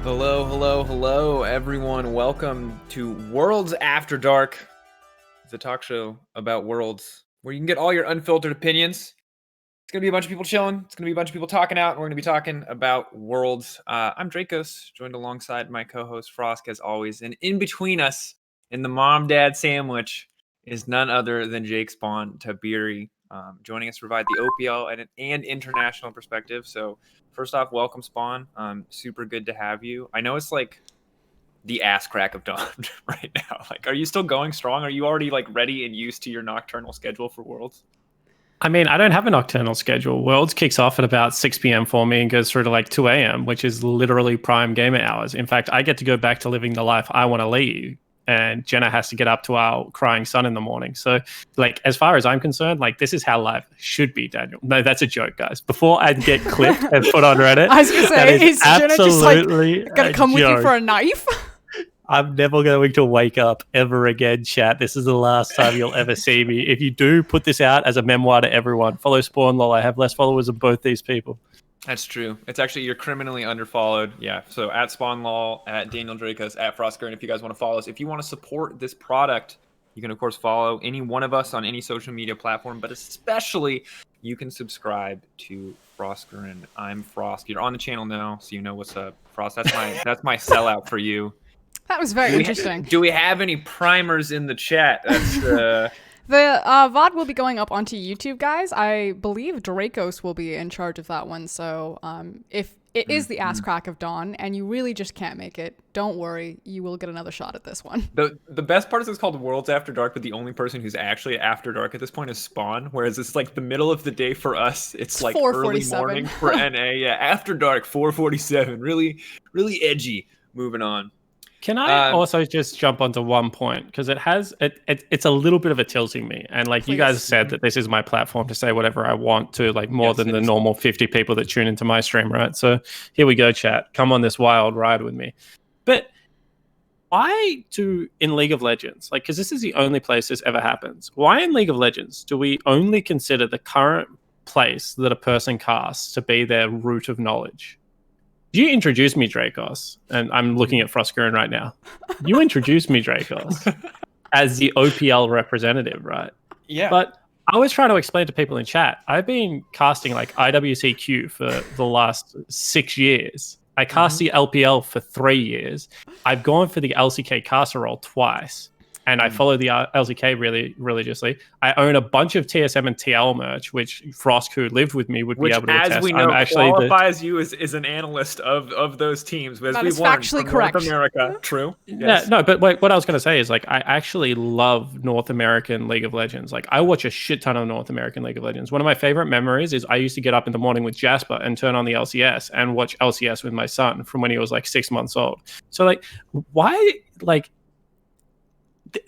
Hello, hello, hello, everyone. Welcome to Worlds After Dark, the talk show about worlds where you can get all your unfiltered opinions. It's going to be a bunch of people chilling. It's going to be a bunch of people talking out. And we're going to be talking about worlds. I'm Drakos, joined alongside my co-host Frosk, as always. And in between us, in the mom-dad sandwich, is none other than Jake Spawn Tabiri, joining us to provide the OPL and international perspective. So first off, welcome, Spawn. Super good to have you. I know it's like the ass crack of dawn right now. Like, are you still going strong? Are you already like ready and used to your nocturnal schedule for Worlds? I mean, I don't have a nocturnal schedule. Worlds kicks off at about 6 p.m. for me and goes through to like 2 a.m., which is literally prime gamer hours. In fact, I get to go back to living the life I want to lead. And Jenna has to get up to our crying son in the morning. So, like, as far as I'm concerned, like, this is how life should be, Daniel. No, that's a joke, guys. Before I get clipped and put on Reddit, I was going to say, is Jenna just like going to come with you for a knife? I'm never going to wake up ever again, chat. This is the last time you'll ever see me. If you do put this out as a memoir to everyone, follow Spawn Lol. I have less followers than both these people. That's true. It's actually, you're criminally underfollowed. Yeah. So at SpawnLaw, at Daniel Drakos, at Froskurinn, if you guys want to follow us. If you want to support this product, you can, of course, follow any one of us on any social media platform, but especially you can subscribe to Froskurinn. I'm Frosk. You're on the channel now, so you know what's up. Frost, that's my sellout for you. That was very interesting. Do we have any primers in the chat? That's The VOD will be going up onto YouTube, guys. I believe Drakos will be in charge of that one. So if it is the ass crack of dawn and you really just can't make it, don't worry. You will get another shot at this one. The best part is it's called Worlds After Dark, but the only person who's actually after dark at this point is Spawn, whereas it's like the middle of the day for us. It's like early morning for NA. Yeah, After Dark, 4:47. Really, really edgy. Moving on. Can I also just jump onto one point? Because it's a little bit of a tilting me. And like, please. You guys said that this is my platform to say whatever I want to, like more than the normal 50 people that tune into my stream, right? So here we go, chat. Come on this wild ride with me. But why in League of Legends, like, because this is the only place this ever happens. Why in League of Legends do we only consider the current place that a person casts to be their root of knowledge? You introduced me, Drakos, and I'm looking at Froskurinn right now. You introduced me, Drakos, as the OPL representative, right? Yeah. But I was trying to explain to people in chat, I've been casting like IWCQ for the last 6 years. I cast the LPL for 3 years. I've gone for the LCK caster role twice. And I follow the LCK really religiously. I own a bunch of TSM and TL merch, which Frosk, who lived with me, would be able to attest. As we know, qualifies you as an analyst of those teams. As that is factually correct. North America, true. Yes. Yeah, no, but like, what I was going to say is like, I actually love North American League of Legends. Like, I watch a shit ton of North American League of Legends. One of my favorite memories is I used to get up in the morning with Jasper and turn on the LCS and watch LCS with my son from when he was like 6 months old. So like, why like?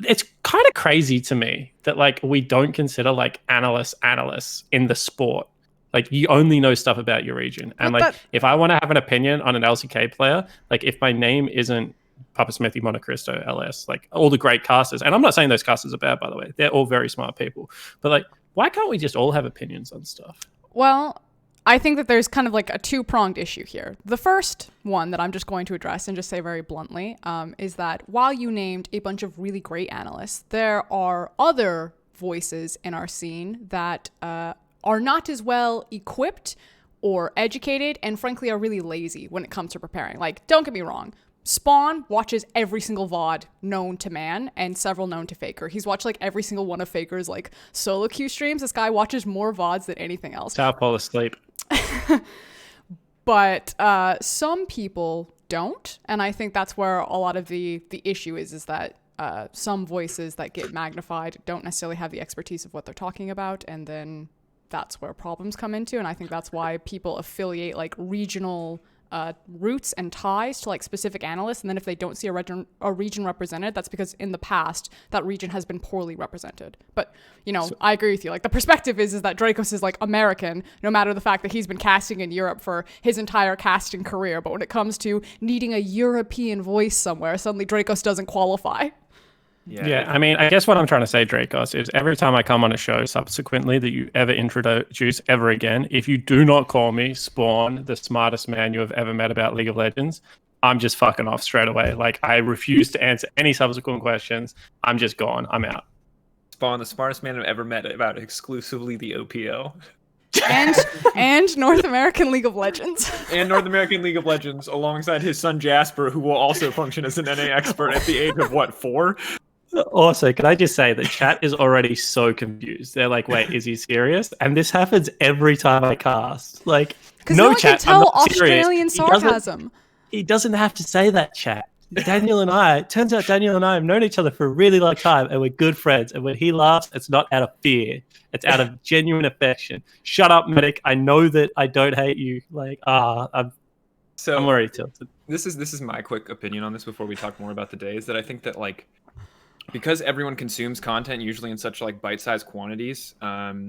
It's kind of crazy to me that like we don't consider like analysts in the sport. Like, you only know stuff about your region. And like, if I want to have an opinion on an LCK player, like if my name isn't Papa Smithy, Montecristo, LS, like all the great casters, and I'm not saying those casters are bad, by the way, they're all very smart people, but like, why can't we just all have opinions on stuff? Well, I think that there's kind of like a two-pronged issue here. The first one that I'm just going to address and just say very bluntly is that while you named a bunch of really great analysts, there are other voices in our scene that are not as well equipped or educated and frankly are really lazy when it comes to preparing. Like, don't get me wrong. Spawn watches every single VOD known to man and several known to Faker. He's watched like every single one of Faker's like solo queue streams. This guy watches more VODs than anything else. I'll fall asleep. But some people don't, and I think that's where a lot of the issue is that some voices that get magnified don't necessarily have the expertise of what they're talking about, and then that's where problems come into. And I think that's why people affiliate like regional roots and ties to like specific analysts, and then if they don't see a region represented, that's because in the past that region has been poorly represented. But you know, I agree with you. Like, the perspective is that Drakos is like American, no matter the fact that he's been casting in Europe for his entire casting career. But when it comes to needing a European voice somewhere, suddenly Drakos doesn't qualify. Yeah, I mean, I guess what I'm trying to say, Drakos, is every time I come on a show subsequently that you ever introduce ever again, if you do not call me Spawn, the smartest man you have ever met about League of Legends, I'm just fucking off straight away. Like, I refuse to answer any subsequent questions. I'm just gone. I'm out. Spawn, the smartest man I've ever met about exclusively the OPL. and North American League of Legends. And North American League of Legends, alongside his son Jasper, who will also function as an NA expert at the age of, what, 4? Also, can I just say that chat is already so confused. They're like, wait, is he serious? And this happens every time I cast. Like, no one can chat, I'm tell not Australian serious. sarcasm. He doesn't have to say that, chat. Daniel and I, it turns out Daniel and I have known each other for a really long time, and we're good friends. And when he laughs, it's not out of fear. It's out of genuine affection. Shut up, Medic. I know that I don't hate you. Like, I'm already tilted. This is my quick opinion on this before we talk more about the day, is that I think that, like, because everyone consumes content usually in such like bite-sized quantities,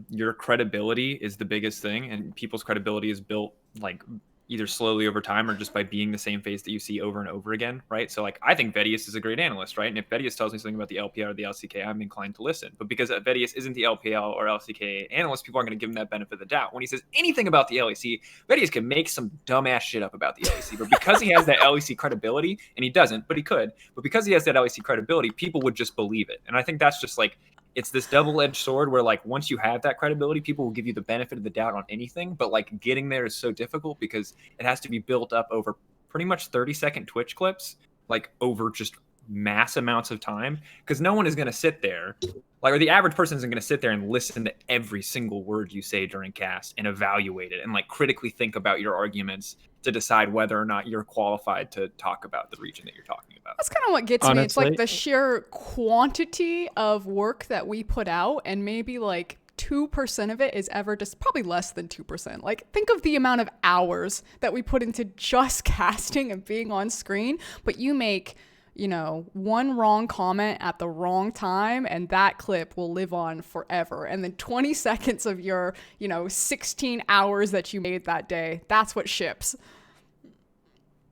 your credibility is the biggest thing, and people's credibility is built like either slowly over time or just by being the same face that you see over and over again, right? So like, I think Vedius is a great analyst, right? And if Vedius tells me something about the LPL or the LCK, I'm inclined to listen. But because Vedius isn't the LPL or LCK analyst, people aren't going to give him that benefit of the doubt. When he says anything about the LEC, Vedius can make some dumbass shit up about the LEC. But because he has that LEC credibility, and he doesn't, but he could, but because he has that LEC credibility, people would just believe it. And I think that's just like, it's this double-edged sword where, like, once you have that credibility, people will give you the benefit of the doubt on anything. But like, getting there is so difficult because it has to be built up over pretty much 30-second Twitch clips, like over just mass amounts of time. Because no one is going to sit there, like, or the average person isn't going to sit there and listen to every single word you say during cast and evaluate it and like critically think about your arguments to decide whether or not you're qualified to talk about the region that you're talking about. That's kind of what gets me. It's Honestly, like the sheer quantity of work that we put out, and maybe like 2% of it is ever just, probably less than 2%. Like, think of the amount of hours that we put into just casting and being on screen, but you make, you know, one wrong comment at the wrong time and that clip will live on forever. And then 20 seconds of your, you know, 16 hours that you made that day, that's what ships.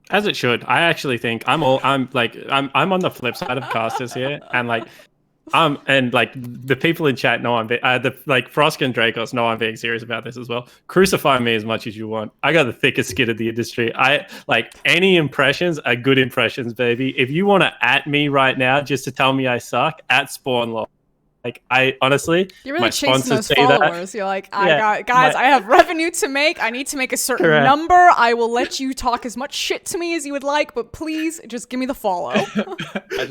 As it should. I actually think I'm on the flip side of casters here, and like, and like the people in chat know like Frosk and Drakos know I'm being serious about this as well. Crucify me as much as you want. I got the thickest skin of the industry. I like, any impressions are good impressions, baby. If you want to at me right now just to tell me I suck, at SpawnLaw. Like, I honestly, you're really my chasing sponsors those say followers. that. You're like, I have revenue to make. I need to make a certain Correct. number. I will let you talk as much shit to me as you would like, but please just give me the follow.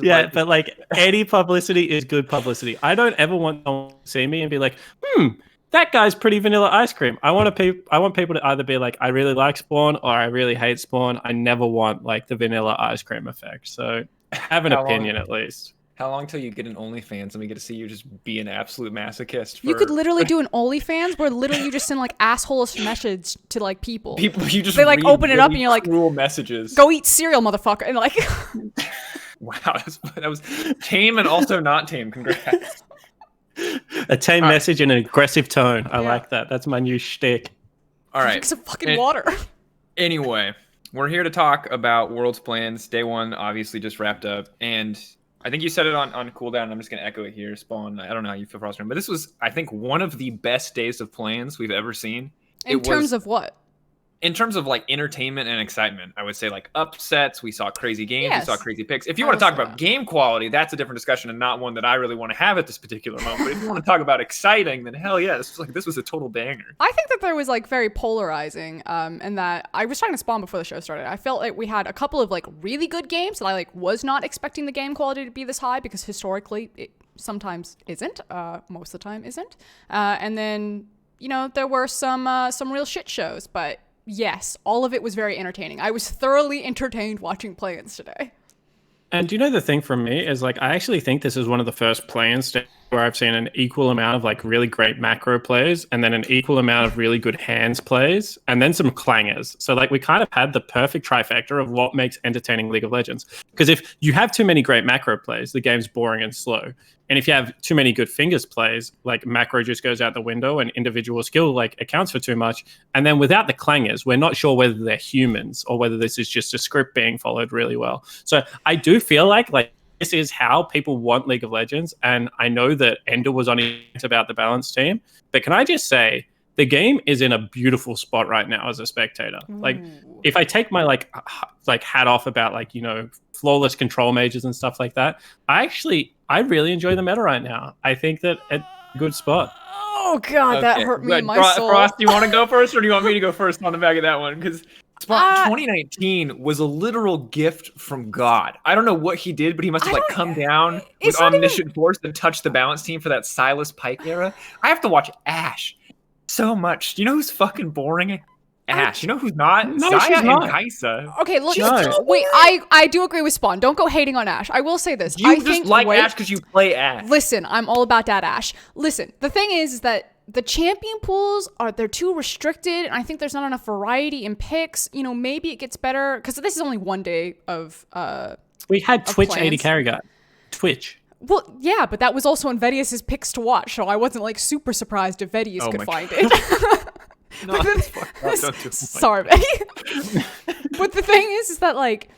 Yeah, but like, any publicity is good publicity. I don't ever want someone to see me and be like, that guy's pretty vanilla ice cream. I want people to either be like, I really like Spawn, or I really hate Spawn. I never want like the vanilla ice cream effect. So have an opinion at least. How long till you get an OnlyFans and we get to see you just be an absolute masochist? You could literally do an OnlyFans where literally you just send like asshole-ish message to like people. You just they like open it up and you're like, cruel messages. Go eat cereal, motherfucker, and like. Wow, that was tame and also not tame. Congrats. A tame message in an aggressive tone. I like that. That's my new shtick. All right. Drink some fucking water. Anyway, we're here to talk about Worlds plans. Day one obviously just wrapped up, and I think you said it on cooldown. I'm just going to echo it here, Spawn. I don't know how you feel, Froskurinn, but this was, I think, one of the best days of plans we've ever seen. In terms of what? In terms of like entertainment and excitement, I would say like upsets. We saw crazy games. Yes. We saw crazy picks. If you want to talk about game quality, that's a different discussion and not one that I really want to have at this particular moment. But if you want to talk about exciting, then hell yeah, this was a total banger. I think that there was like very polarizing, and that I was trying to Spawn before the show started. I felt like we had a couple of like really good games that I like was not expecting the game quality to be this high, because historically it sometimes isn't, most of the time isn't. And then, you know, there were some real shit shows, but yes, all of it was very entertaining. I was thoroughly entertained watching play-ins today. And do you know, the thing from me is like, I actually think this is one of the first play-ins where I've seen an equal amount of like really great macro plays, and then an equal amount of really good hands plays, and then some clangers. So like, we kind of had the perfect trifecta of what makes entertaining League of Legends. Because if you have too many great macro plays, the game's boring and slow. And if you have too many good fingers plays, like macro just goes out the window and individual skill like accounts for too much. And then without the clangers, we're not sure whether they're humans or whether this is just a script being followed really well. So I do feel like this is how people want League of Legends. And I know that Ender was on it about the balance team, but can I just say the game is in a beautiful spot right now as a spectator. Like, if I take my like hat off about like, you know, flawless control mages and stuff like that, I really enjoy the meta right now. I think that it's a good spot. Oh god, that hurt me in my soul. Frost, do you want to go first, or do you want me to go first on the back of that one? Because Spot 2019 was a literal gift from God. I don't know what he did, but he must have like come down with omniscient force and touched the balance team for that Silas Pike era. I have to watch Ashe so much. Do you know who's fucking boring? Ashe. You know who's not? No, Zaya she's not. and Kaisa. Okay, look. No. Wait, I do agree with Spawn. Don't go hating on Ashe. I will say this. You I just think, like Ashe because you play Ashe. Listen, I'm all about that Ashe. Listen, the thing is that the champion pools they're too restricted, and I think there's not enough variety in picks. You know, maybe it gets better because this is only one day of. We had Twitch plans. 80 carry guy. Twitch. Well, yeah, but that was also in Vedius's picks to watch, so I wasn't like super surprised if Vedius could find it. No, sorry, Betty. But the thing is that like,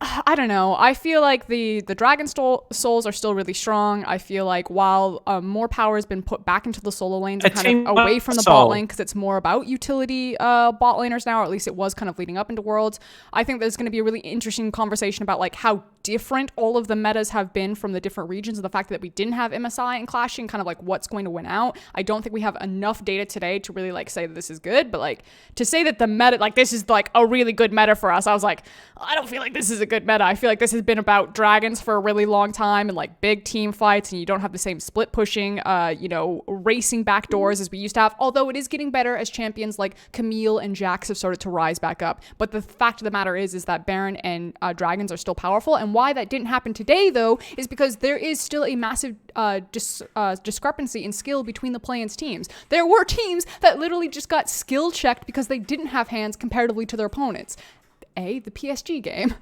I don't know. I feel like the Dragon Souls are still really strong. I feel like while more power has been put back into the solo lanes and kind of away from the bot lane because it's more about utility bot laners now, or at least it was kind of leading up into Worlds. I think there's going to be a really interesting conversation about like how different all of the metas have been from the different regions, and the fact that we didn't have MSI and clashing, kind of like what's going to win out. I don't think we have enough data today to really like say that this is good, but like to say that the meta, like this is like a really good meta for us, I was like, I don't feel like this is a good meta. I feel like this has been about dragons for a really long time and like big team fights, and you don't have the same split pushing, you know, racing backdoors as we used to have, although it is getting better as champions like Camille and Jax have started to rise back up. But the fact of the matter is that Baron and dragons are still powerful, and why that didn't happen today though is because there is still a massive discrepancy in skill between the play-ins teams. There were teams that literally just got skill checked because they didn't have hands comparatively to their opponents. The PSG game.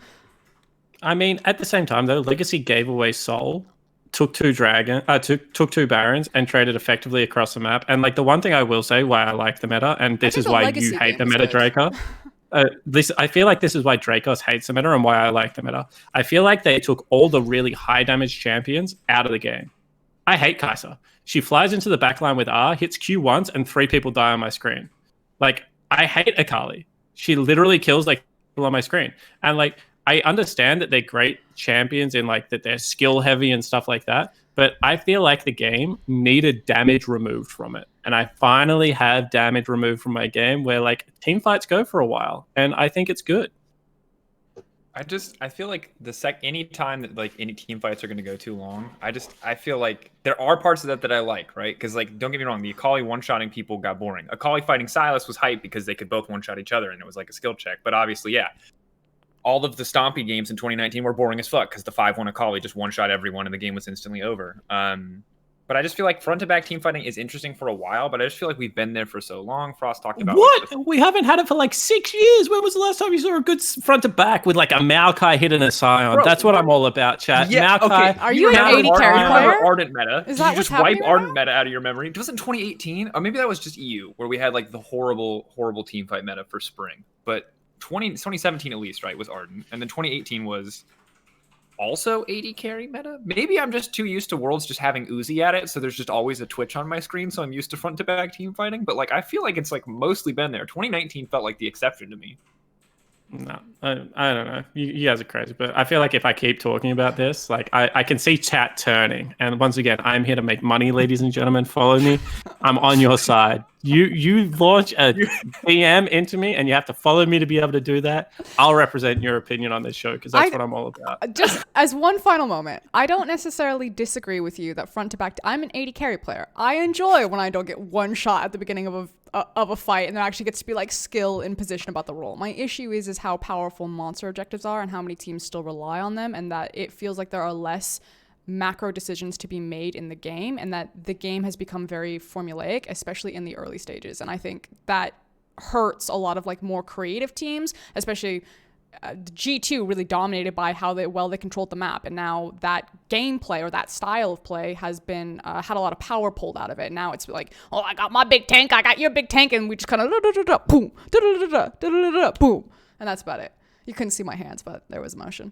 I mean, at the same time though, Legacy gave away Soul, took two Barons, and traded effectively across the map. And like the one thing I will say why I like the meta, and this is why you hate the meta, Draco. I feel like this is why Drakos hates the meta and why I like the meta. I feel like they took all the really high damage champions out of the game. I hate Kaisa. She flies into the backline with R, hits Q once, and 3 people die on my screen. Like, I hate Akali. She literally kills like people on my screen. And like, I understand that they're great champions in like that they're skill heavy and stuff like that, but I feel like the game needed damage removed from it. And I finally have damage removed from my game where like team fights go for a while, and I think it's good. I feel like any time that like any team fights are going to go too long, I feel like there are parts of that I like, right? Because like, don't get me wrong, the Akali one-shotting people got boring. Akali fighting Silas was hype because they could both one-shot each other and it was like a skill check. But obviously, yeah, all of the Stompy games in 2019 were boring as fuck because the 5-1 Akali just one-shot everyone and the game was instantly over. But I just feel like front-to-back team fighting is interesting for a while, but I just feel like we've been there for so long. Frost talked about what? We haven't had it for like 6 years. When was the last time you saw a good front-to-back with like a Maokai hitting a Scion? Bro, that's what I'm all about, chat. Yeah, Maokai. Okay. Are you an 80 carry player? Ardent meta. Is that Did you just wipe Ardent meta out of your memory? It wasn't 2018, or maybe that was just EU, where we had like the horrible team fight meta for spring. But 2017 at least, right, was Ardent, and then 2018 was also 80 carry meta. Maybe I'm just too used to Worlds just having Uzi at it, so there's just always a Twitch on my screen, so I'm used to front to back team fighting. But like, I feel like it's like mostly been there. 2019 felt like the exception to me. No, I don't know. You guys are crazy, but I feel like if I keep talking about this, like I can see chat turning. And once again, I'm here to make money, ladies and gentlemen. Follow me. I'm on your side. You launch a DM into me, and you have to follow me to be able to do that. I'll represent your opinion on this show because that's what I'm all about. Just as one final moment, I don't necessarily disagree with you that front to back. I'm an 80 carry player. I enjoy when I don't get one shot at the beginning of a fight, and there actually gets to be like skill in position about the role. My issue is how powerful monster objectives are and how many teams still rely on them, and that it feels like there are less macro decisions to be made in the game, and that the game has become very formulaic, especially in the early stages. And I think that hurts a lot of like more creative teams, especially G2 really dominated by how they controlled the map, and now that gameplay or that style of play has been had a lot of power pulled out of it. Now it's like, oh, I got my big tank, I got your big tank, and we just kind of boom, boom, and that's about it. You couldn't see my hands, but there was motion.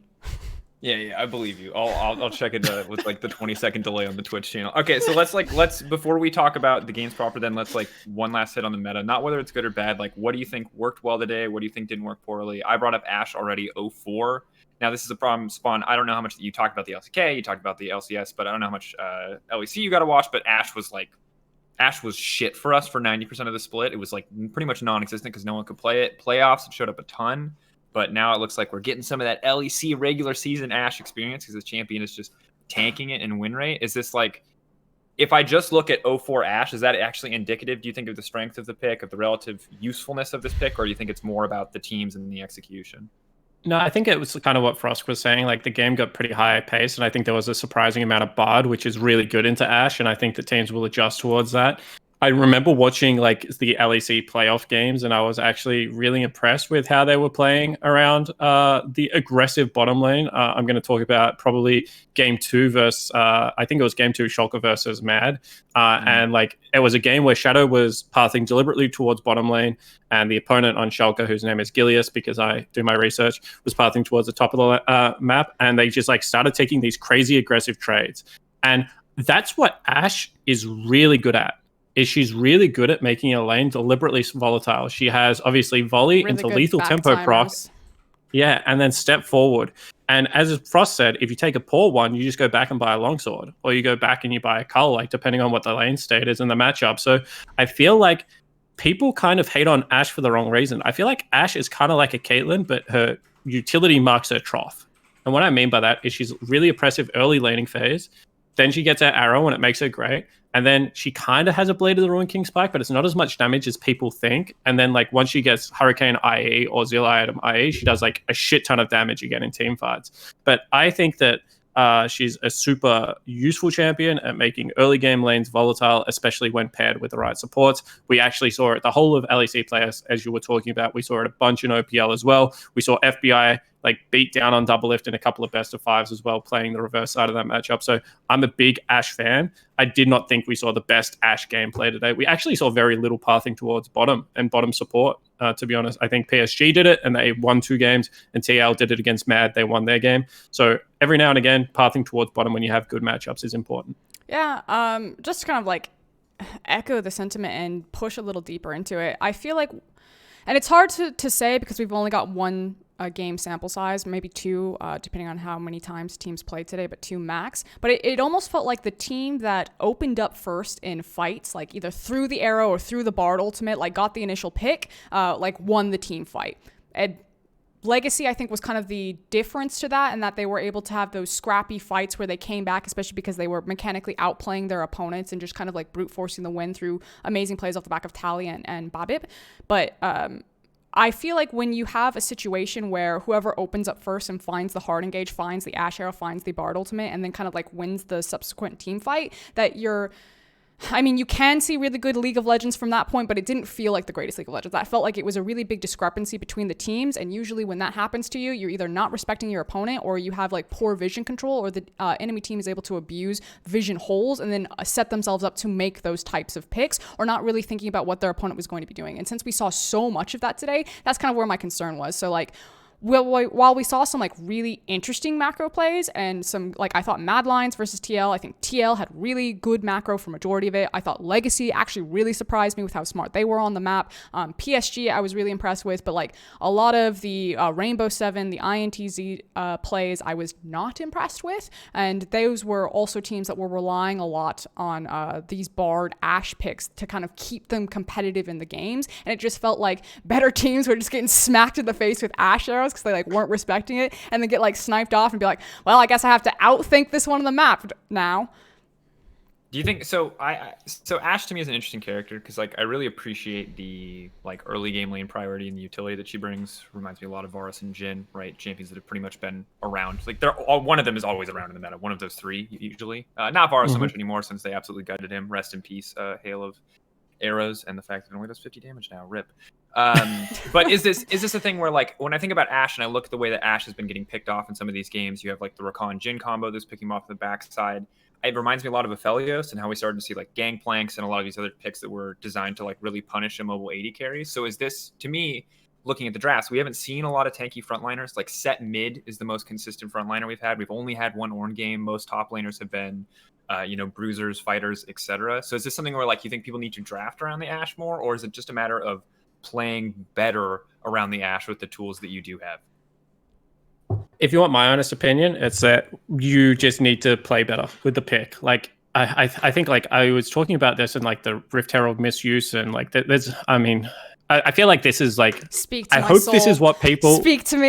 Yeah, I believe you. I'll check it with like the 20-second delay on the Twitch channel. Okay, so let's before we talk about the games proper, then let's like one last hit on the meta. Not whether it's good or bad. Like, what do you think worked well today? What do you think didn't work poorly? I brought up Ashe already, 0-4. Now this is a problem, Spawn. I don't know how much you talked about the LCK, you talked about the LCS, but I don't know how much LEC you got to watch. But Ashe was shit for us for 90% of the split. It was like pretty much non-existent because no one could play it. Playoffs, it showed up a ton. But now it looks like we're getting some of that LEC regular season Ashe experience because the champion is just tanking it in win rate. Is this like, if I just look at 0-4 Ashe, is that actually indicative, do you think, of the strength of the pick, of the relative usefulness of this pick, or do you think it's more about the teams and the execution? No, I think it was kind of what Frosk was saying. Like the game got pretty high pace, and I think there was a surprising amount of Bard, which is really good into Ashe, and I think the teams will adjust towards that. I remember watching like the LEC playoff games, and I was actually really impressed with how they were playing around the aggressive bottom lane. I'm going to talk about probably game 2 versus I think it was game 2 Shulker versus Mad, and like it was a game where Shadow was pathing deliberately towards bottom lane, and the opponent on Shulker, whose name is Gilius, because I do my research, was pathing towards the top of the map, and they just like started taking these crazy aggressive trades, and that's what Ashe is really good at. Is she's really good at making a lane deliberately volatile. She has obviously volley Really into good lethal back tempo proc. timers. Yeah, and then step forward. And as Frost said, if you take a poor one, you just go back and buy a longsword. Or you go back and you buy a cull, like depending on what the lane state is in the matchup. So I feel like people kind of hate on Ashe for the wrong reason. I feel like Ashe is kind of like a Caitlyn, but her utility marks her trough. And what I mean by that is she's really oppressive early laning phase. Then she gets her arrow and it makes her great. And then she kind of has a Blade of the Ruined King spike, but it's not as much damage as people think. And then like once she gets Hurricane IE or Zilla item IE, she does like a shit ton of damage again in team fights. But I think that she's a super useful champion at making early game lanes volatile, especially when paired with the right supports. We actually saw it, the whole of LEC players, as you were talking about. We saw it a bunch in OPL as well. We saw FBI like beat down on double lift in a couple of best of fives as well, playing the reverse side of that matchup. So I'm a big Ashe fan. I did not think we saw the best Ashe gameplay today. We actually saw very little pathing towards bottom and bottom support, to be honest. I think PSG did it and they won 2 games, and TL did it against Mad. They won their game. So every now and again, pathing towards bottom when you have good matchups is important. Yeah, just to kind of like echo the sentiment and push a little deeper into it. I feel like, and it's hard to say because we've only got one game sample size, maybe 2, depending on how many times teams played today, but 2 max. But it almost felt like the team that opened up first in fights, like either through the arrow or through the Bard ultimate, like got the initial pick, like won the team fight. And Legacy, I think, was kind of the difference to that, and that they were able to have those scrappy fights where they came back, especially because they were mechanically outplaying their opponents and just kind of like brute forcing the win through amazing plays off the back of Tally and Babip. But I feel like when you have a situation where whoever opens up first and finds the hard engage, finds the Ashe arrow, finds the Bard ultimate, and then kind of like wins the subsequent team fight, that I mean, you can see really good League of Legends from that point, but it didn't feel like the greatest League of Legends. I felt like it was a really big discrepancy between the teams, and usually when that happens to you, you're either not respecting your opponent or you have like poor vision control, or the enemy team is able to abuse vision holes and then set themselves up to make those types of picks, or not really thinking about what their opponent was going to be doing. And since we saw so much of that today, that's kind of where my concern was. So like, while we saw some like really interesting macro plays and some, like, I thought Mad Lions versus TL, I think TL had really good macro for majority of it. I thought Legacy actually really surprised me with how smart they were on the map. PSG I was really impressed with, but like a lot of the Rainbow 7, the INTZ plays I was not impressed with, and those were also teams that were relying a lot on these Bard Ashe picks to kind of keep them competitive in the games, and it just felt like better teams were just getting smacked in the face with Ashe arrows because they like weren't respecting it, and then get like sniped off and be like, well, I guess I have to outthink this one on the map now. Do you think so? So Ashe to me is an interesting character because like I really appreciate the like early game lane priority and the utility that she brings. Reminds me a lot of Varus and Jhin, right? Champions that have pretty much been around. Like they're all, one of them is always around in the meta. One of those 3 usually. Not Varus so much anymore since they absolutely gutted him. Rest in peace, Hail of Arrows, and the fact that it only does 50 damage now. Rip. But is this a thing where like when I think about Ashe and I look at the way that Ashe has been getting picked off in some of these games, you have like the Rakan Jhin combo that's picking him off the backside. It reminds me a lot of Aphelios and how we started to see like Gangplanks and a lot of these other picks that were designed to like really punish immobile 80 carries. So is this, to me, looking at the drafts, we haven't seen a lot of tanky frontliners. Like set mid is the most consistent frontliner we've had. We've only had one Ornn game. Most top laners have been, bruisers, fighters, etc. So is this something where like you think people need to draft around the Ashe more, or is it just a matter of playing better around the Ashe with the tools that you do have? If you want my honest opinion, it's that you just need to play better with the pick. Like I think like I was talking about this in like the Rift Herald misuse and like there's I feel like this is like Speak to I my hope soul. this is what people Speak to me.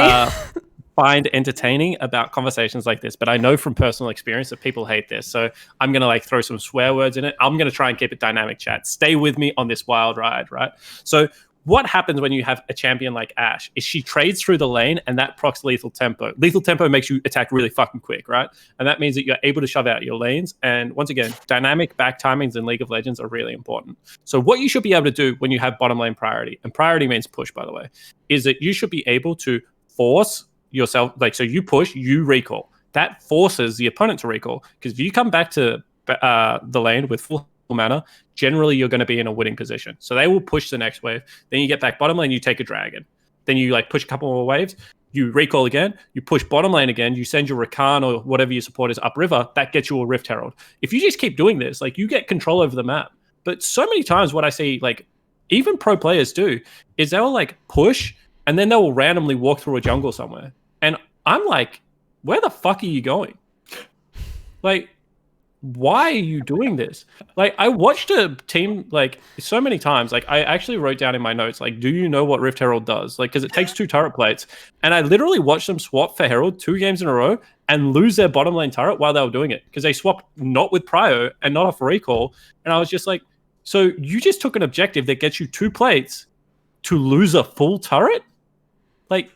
find entertaining about conversations like this, but I know from personal experience that people hate this. So I'm gonna like throw some swear words in it. I'm gonna try and keep it dynamic, chat. Stay with me on this wild ride, right? So what happens when you have a champion like Ashe is she trades through the lane and that procs lethal tempo. Lethal tempo makes you attack really fucking quick, right? And that means that you're able to shove out your lanes. And once again, dynamic back timings in League of Legends are really important. So what you should be able to do when you have bottom lane priority, and priority means push, by the way, is that you should be able to force yourself, like, so you push, you recall. That forces the opponent to recall. Because if you come back to the lane with full mana, generally you're going to be in a winning position. So they will push the next wave. Then you get back bottom lane, you take a dragon. Then you like push a couple more waves, you recall again, you push bottom lane again, you send your Rakan or whatever your support is upriver, that gets you a Rift Herald. If you just keep doing this, like you get control over the map. But so many times what I see, like even pro players do, is they'll like push and then they will randomly walk through a jungle somewhere. And I'm like, where the fuck are you going? Like, why are you doing this? Like, I watched a team like so many times. Like, I actually wrote down in my notes, like, do you know what Rift Herald does? Like, because it takes 2 turret plates. And I literally watched them swap for Herald 2 games in a row and lose their bottom lane turret while they were doing it. Because they swapped not with prio and not off recall. And I was just like, so you just took an objective that gets you 2 plates to lose a full turret? Like,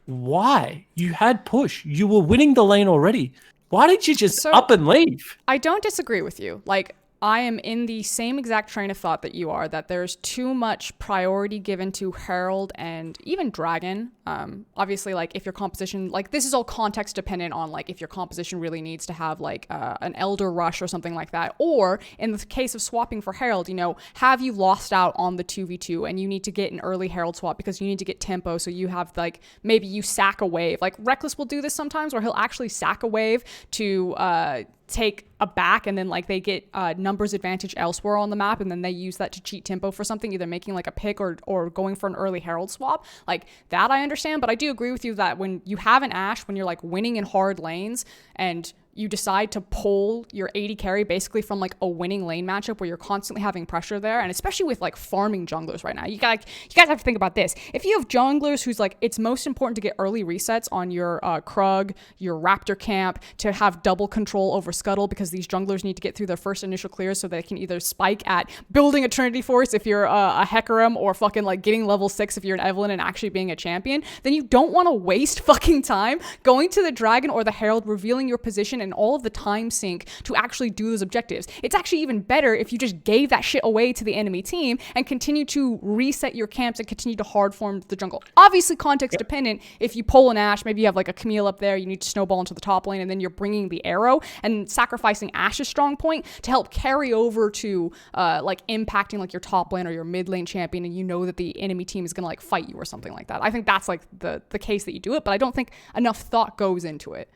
why? You had push. You were winning the lane already. Why did you just up and leave? I don't disagree with you. Like, I am in the same exact train of thought that you are, that there's too much priority given to Herald and even Dragon. Obviously, like, if your composition, like, this is all context dependent on, like, if your composition really needs to have, like, an Elder Rush or something like that. Or, in the case of swapping for Herald, you know, have you lost out on the 2v2 and you need to get an early Herald swap because you need to get tempo, so you have, like, maybe you sack a wave. Like, Reckless will do this sometimes where he'll actually sack a wave to take a back, and then like they get numbers advantage elsewhere on the map, and then they use that to cheat tempo for something, either making like a pick or going for an early Herald swap. Like that I understand, but I do agree with you that when you have an Ashe, when you're like winning in hard lanes and you decide to pull your 80 carry basically from like a winning lane matchup where you're constantly having pressure there, and especially with like farming junglers right now, you guys have to think about this. If you have junglers who's like, it's most important to get early resets on your Krug, your Raptor camp, to have double control over Scuttle, because these junglers need to get through their first initial clears so they can either spike at building a Trinity Force if you're a Hecarim, or fucking like getting level 6 if you're an Evelynn and actually being a champion, then you don't want to waste fucking time going to the Dragon or the Herald, revealing your position and all of the time sink to actually do those objectives. It's actually even better if you just gave that shit away to the enemy team and continue to reset your camps and continue to hard form the jungle. Obviously context dependent. If you pull an Ashe, maybe you have like a Camille up there, you need to snowball into the top lane, and then you're bringing the arrow and sacrificing Ashe's strong point to help carry over to like impacting like your top lane or your mid lane champion, and you know that the enemy team is gonna like fight you or something like that. I think that's like the case that you do it, but I don't think enough thought goes into it.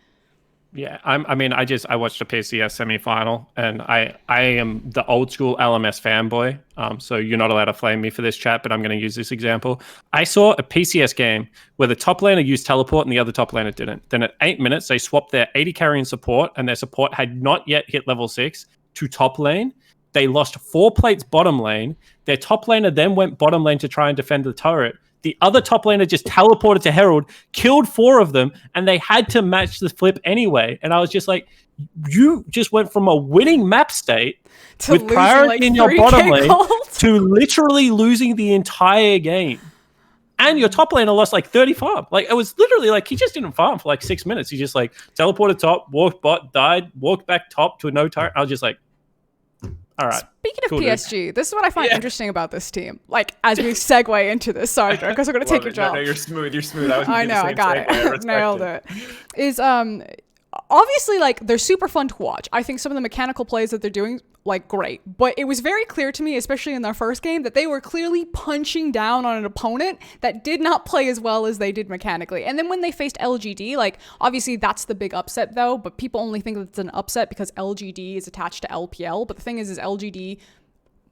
Yeah, I watched a PCS semifinal, and I am the old school LMS fanboy. So you're not allowed to flame me for this, chat, but I'm going to use this example. I saw a PCS game where the top laner used teleport and the other top laner didn't. Then at 8 minutes, they swapped their 80 carrying support, and their support had not yet hit level 6 to top lane. They lost 4 plates bottom lane. Their top laner then went bottom lane to try and defend the turret. The other top laner just teleported to Herald, killed 4 of them, and they had to match the flip anyway. And I was just like, you just went from a winning map state to with priority like in your bottom lane to literally losing the entire game. And your top laner lost like 30 farm. Like, it was literally like, he just didn't farm for like 6 minutes. He just like teleported top, walked bot, died, walked back top to a no turret. I was just like, all right. Speaking of PSG, this is what I find interesting about this team. Like, as we segue into this, sorry, Drakos, I'm going to take your job. No, you're smooth. I know, I got it. Nailed it. Is obviously, like, they're super fun to watch. I think some of the mechanical plays that they're doing, like, great. But it was very clear to me, especially in their first game, that they were clearly punching down on an opponent that did not play as well as they did mechanically. And then when they faced LGD, like, obviously that's the big upset, though. But people only think that it's an upset because LGD is attached to LPL. But the thing is LGD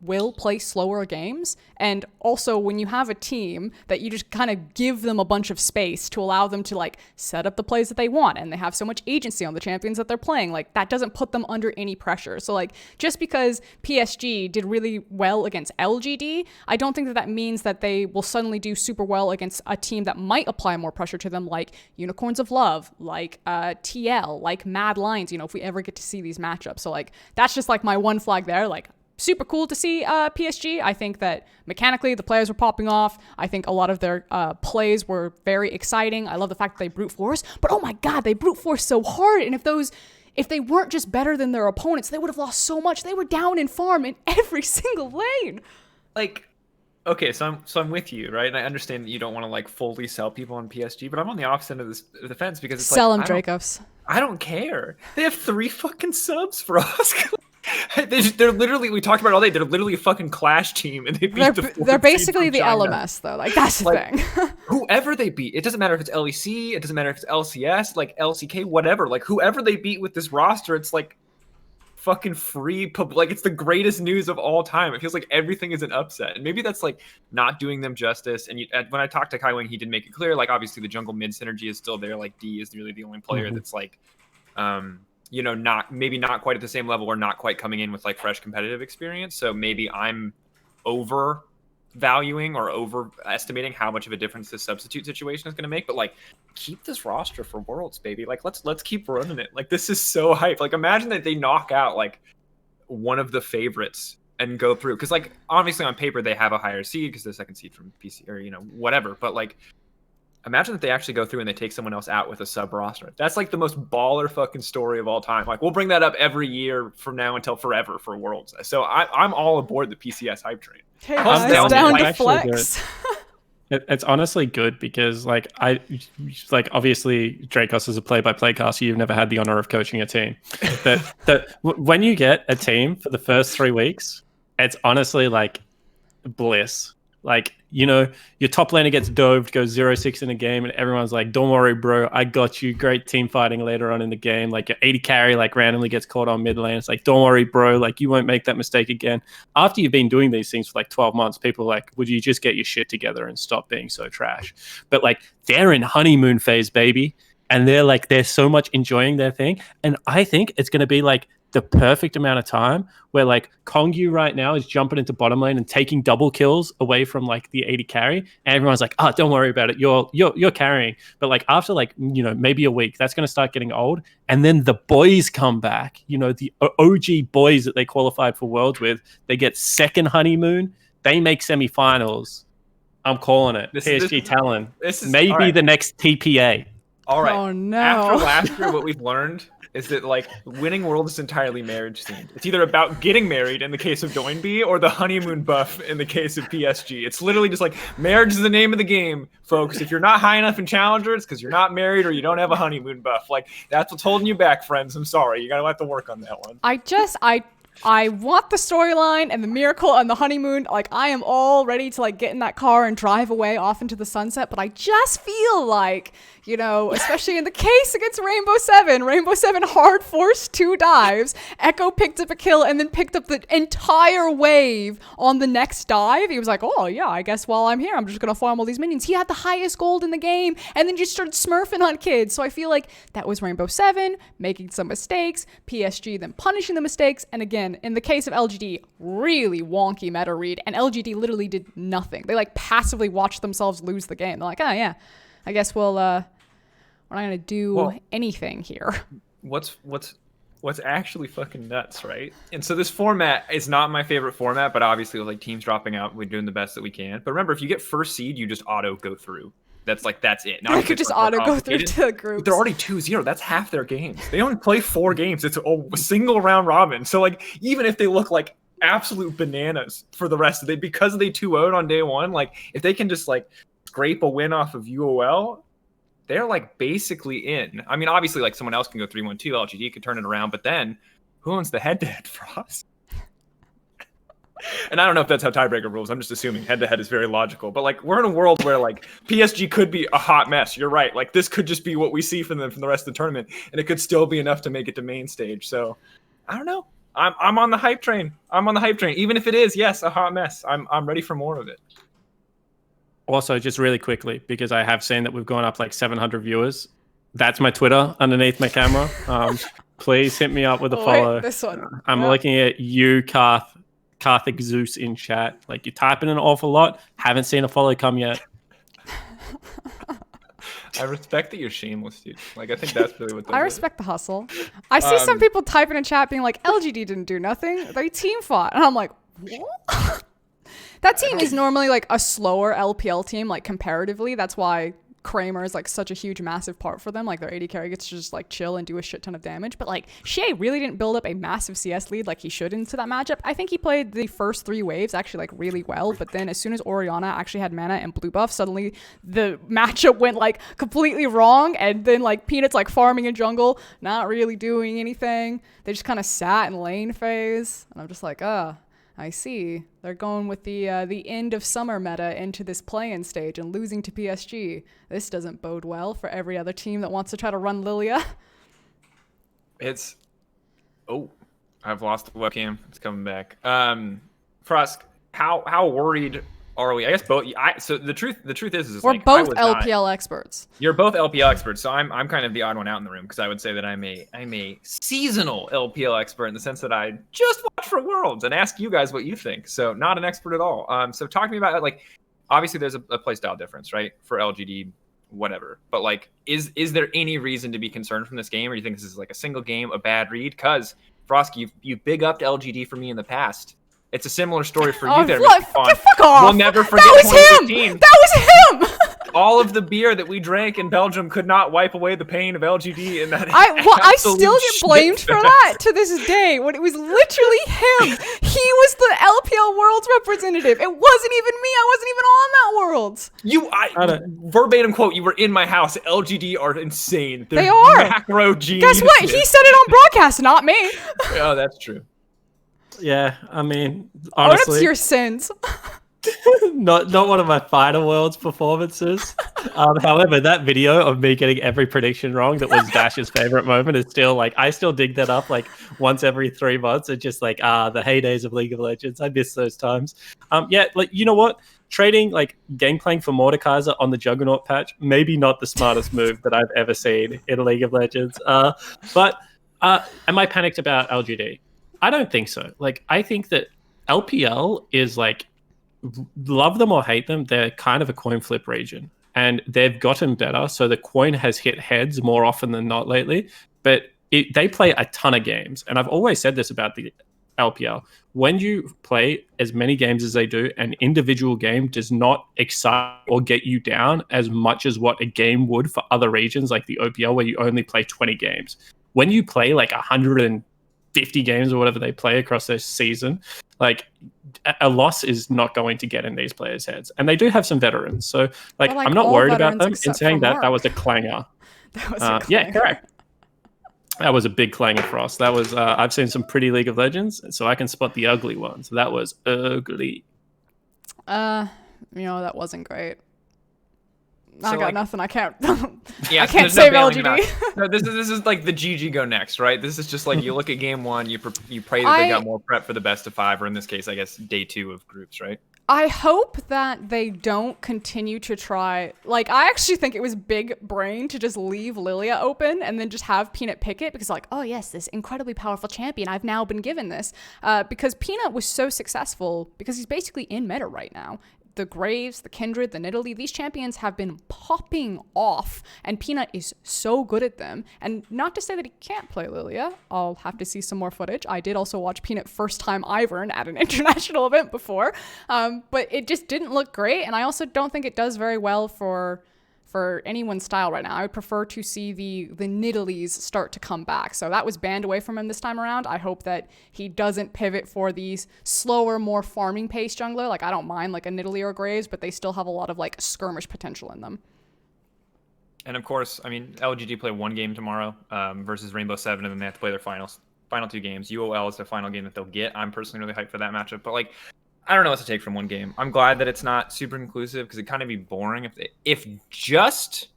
will play slower games. And also when you have a team that you just kind of give them a bunch of space to allow them to like set up the plays that they want, and they have so much agency on the champions that they're playing, like that doesn't put them under any pressure. So like just because PSG did really well against LGD, I don't think that that means that they will suddenly do super well against a team that might apply more pressure to them, like Unicorns of Love, like TL, like Mad Lions, you know, if we ever get to see these matchups. So like that's just like my one flag there. Like super cool to see PSG. I think that mechanically the players were popping off. I think a lot of their plays were very exciting. I love the fact that they brute force, but oh my god, they brute force so hard. And if they weren't just better than their opponents, they would have lost so much. They were down in farm in every single lane. Like, okay, so I'm with you, right? And I understand that you don't want to like fully sell people on PSG, but I'm on the opposite end of the fence because it's sell like, them, Drakos. I don't care. They have 3 fucking subs for us. They're literally, we talked about it all day, they're literally a fucking Clash team, and they're basically the LMS though, like that's the like, thing. Whoever they beat, it doesn't matter if it's LEC, it doesn't matter if it's LCS, like LCK, whatever, like whoever they beat with this roster, it's like fucking free like it's the greatest news of all time. It feels like everything is an upset, and maybe that's like not doing them justice. And when I talked to Kai Wing, he did make it clear, like obviously the jungle mid synergy is still there, like D is really the only player that's like you know, not quite at the same level, or not quite coming in with like fresh competitive experience. So maybe I'm overvaluing or overestimating how much of a difference this substitute situation is going to make. But like, keep this roster for Worlds, baby. Like, let's keep running it. Like, this is so hype. Like, imagine that they knock out like one of the favorites and go through. Because like, obviously on paper they have a higher seed because they're second seed from PC or you know whatever. But like, imagine that they actually go through and they take someone else out with a sub roster. That's like the most baller fucking story of all time. Like, we'll bring that up every year from now until forever for Worlds. So I'm all aboard the PCS hype train. Hey guys, down to flex. It's honestly good because like obviously Drakos is a play-by-play caster. You've never had the honor of coaching a team, but when you get a team for the first 3 weeks, it's honestly like bliss. Like, you know, your top laner gets doved, goes 0-6 in a game, and everyone's like, don't worry, bro, I got you. Great team fighting later on in the game. Like, your 80 carry, like, randomly gets caught on mid lane. It's like, don't worry, bro, like, you won't make that mistake again. After you've been doing these things for, like, 12 months, people are like, would you just get your shit together and stop being so trash? But, like, they're in honeymoon phase, baby. And they're so much enjoying their thing. And I think it's going to be, like, the perfect amount of time where like Kongyu right now is jumping into bottom lane and taking double kills away from like the 80 carry, and everyone's like, oh, don't worry about it, you're carrying. But like after like, you know, maybe a week, that's going to start getting old, and then the boys come back, you know, the OG boys that they qualified for Worlds with, they get second honeymoon, they make semifinals. I'm calling it. PSG Talon. This is maybe right. The next TPA. All right. Oh no. After last year, what we've learned is that like winning Worlds is entirely marriage themed. It's either about getting married in the case of Doinby or the honeymoon buff in the case of PSG. It's literally just like marriage is the name of the game, folks. If you're not high enough in Challenger, it's because you're not married or you don't have a honeymoon buff. Like that's what's holding you back, friends. I'm sorry. You gotta have to work on that one. I want the storyline and the miracle and the honeymoon. Like, I am all ready to, like, get in that car and drive away off into the sunset. But I just feel like, you know, especially in the case against Rainbow 7 hard forced 2 dives. Echo picked up a kill and then picked up the entire wave on the next dive. He was like, oh, yeah, I guess while I'm here, I'm just going to farm all these minions. He had the highest gold in the game and then just started smurfing on kids. So I feel like that was Rainbow 7 making some mistakes, PSG then punishing the mistakes, and again, in the case of LGD, really wonky meta read, and LGD literally did nothing. They like passively watched themselves lose the game. They're like, oh yeah, I guess we're not gonna do anything here. What's actually fucking nuts, right? And so this format is not my favorite format, but obviously with like teams dropping out, we're doing the best that we can. But remember, if you get first seed, you just auto go through. That's it. Now I could just auto go through to the groups. They're already 2-0. That's half their games. They only play 4 games. It's a single round robin. So like, even if they look like absolute bananas for the rest of it, because they 2-0'd on day 1, like if they can just like scrape a win off of UOL, they're like basically in. I mean, obviously, like someone else can go 3-1-2. LGD could turn it around, but then who owns the head-to-head for us? And I don't know if that's how tiebreaker rules. I'm just assuming head-to-head is very logical. But like we're in a world where like PSG could be a hot mess. You're right. Like this could just be what we see from them from the rest of the tournament, and it could still be enough to make it to main stage. So I don't know. I'm on the hype train. I'm on the hype train. Even if it is, yes, a hot mess. I'm ready for more of it. Also, just really quickly, because I have seen that we've gone up like 700 viewers. That's my Twitter underneath my camera. Please hit me up with a follow. Wait, this one. I'm looking at you, Karthik Zeus in chat. Like you're typing an awful lot. Haven't seen a follow come yet. I respect that you're shameless, dude. Like I think that's really what. I respect the hustle. I see some people typing in chat being like, "LGD didn't do nothing. They team fought," and I'm like, "What?" That team is normally like a slower LPL team, like comparatively. That's why Kramer is like such a huge, massive part for them. Like their AD carry gets to just like chill and do a shit ton of damage. But like Shea really didn't build up a massive CS lead like he should into that matchup. I think he played the first 3 waves actually like really well. But then as soon as Orianna actually had mana and blue buff, suddenly the matchup went like completely wrong. And then like Peanut's like farming in jungle, not really doing anything. They just kind of sat in lane phase. And I'm just like, I see. They're going with the end of summer meta into this play-in stage and losing to PSG. This doesn't bode well for every other team that wants to try to run Lilia. It's... Oh, I've lost the webcam. It's coming back. Frosk, how worried are we? I guess both. So the truth is we're like, both LPL experts. You're both LPL experts, so I'm kind of the odd one out in the room because I would say that I'm a seasonal LPL expert in the sense that I just watch for Worlds and ask you guys what you think. So not an expert at all. So talk to me about like, obviously there's a playstyle difference, right, for LGD, whatever. But like, is there any reason to be concerned from this game, or you think this is like a single game, a bad read? Because Frosk, you big upped LGD for me in the past. It's a similar story for you there, Mr. Fawn. Fuck off. We'll never forget that was 2015. him. That was him. All of the beer that we drank in Belgium could not wipe away the pain of LGD and that. I still get blamed for that to this day when it was literally him. He was the LPL Worlds representative. It wasn't even me. I wasn't even on that Worlds. Verbatim quote, you were in my house. LGD are insane. They are. Macro genius. Guess what? He said it on broadcast, not me. Oh, that's true. Yeah, I mean, honestly, that's your sins. not one of my Fighter Worlds performances. However, that video of me getting every prediction wrong that was Dash's favorite moment is still like, I still dig that up like once every 3 months. It's just like, the heydays of League of Legends. I miss those times. Yeah, like, you know what? Trading like game playing for Mordekaiser on the Juggernaut patch, maybe not the smartest move that I've ever seen in League of Legends. But am I panicked about LGD? I don't think so. Like, I think that LPL is like, love them or hate them, they're kind of a coin flip region. And they've gotten better. So the coin has hit heads more often than not lately. But they play a ton of games. And I've always said this about the LPL. When you play as many games as they do, an individual game does not excite or get you down as much as what a game would for other regions like the OPL, where you only play 20 games. When you play like 150 games or whatever they play across their season, like a loss is not going to get in these players' heads. And they do have some veterans. So like I'm not worried about them. In saying that, that was a clanger. That was a clanger. Yeah, correct. That was a big clanger for us. That was, I've seen some pretty League of Legends, so I can spot the ugly ones. That was ugly. That wasn't great. So I got like, nothing. I can't. Yeah, I can't save LGD. No, this is like the GG go next, right? This is just like you look at game 1, you pray that they got more prep for the best of 5, or in this case, I guess day 2 of groups, right? I hope that they don't continue to try. Like, I actually think it was big brain to just leave Lilia open and then just have Peanut pick it because, like, oh yes, this incredibly powerful champion. I've now been given this because Peanut was so successful because he's basically in meta right now. The Graves, the Kindred, the Nidalee, these champions have been popping off, and Peanut is so good at them. And not to say that he can't play Lilia. I'll have to see some more footage. I did also watch Peanut first time Ivern at an international event before, but it just didn't look great, and I also don't think it does very well for anyone's style right now. I would prefer to see the Nidalees start to come back. So that was banned away from him this time around. I hope that he doesn't pivot for these slower, more farming pace jungler. Like, I don't mind like a Nidalee or Graves, but they still have a lot of like skirmish potential in them. And of course, I mean, LGD play one game tomorrow versus Rainbow Seven, and then they have to play their final 2 games. UOL is the final game that they'll get. I'm personally really hyped for that matchup, but like, I don't know what to take from one game. I'm glad that it's not super conclusive because it kind of be boring if just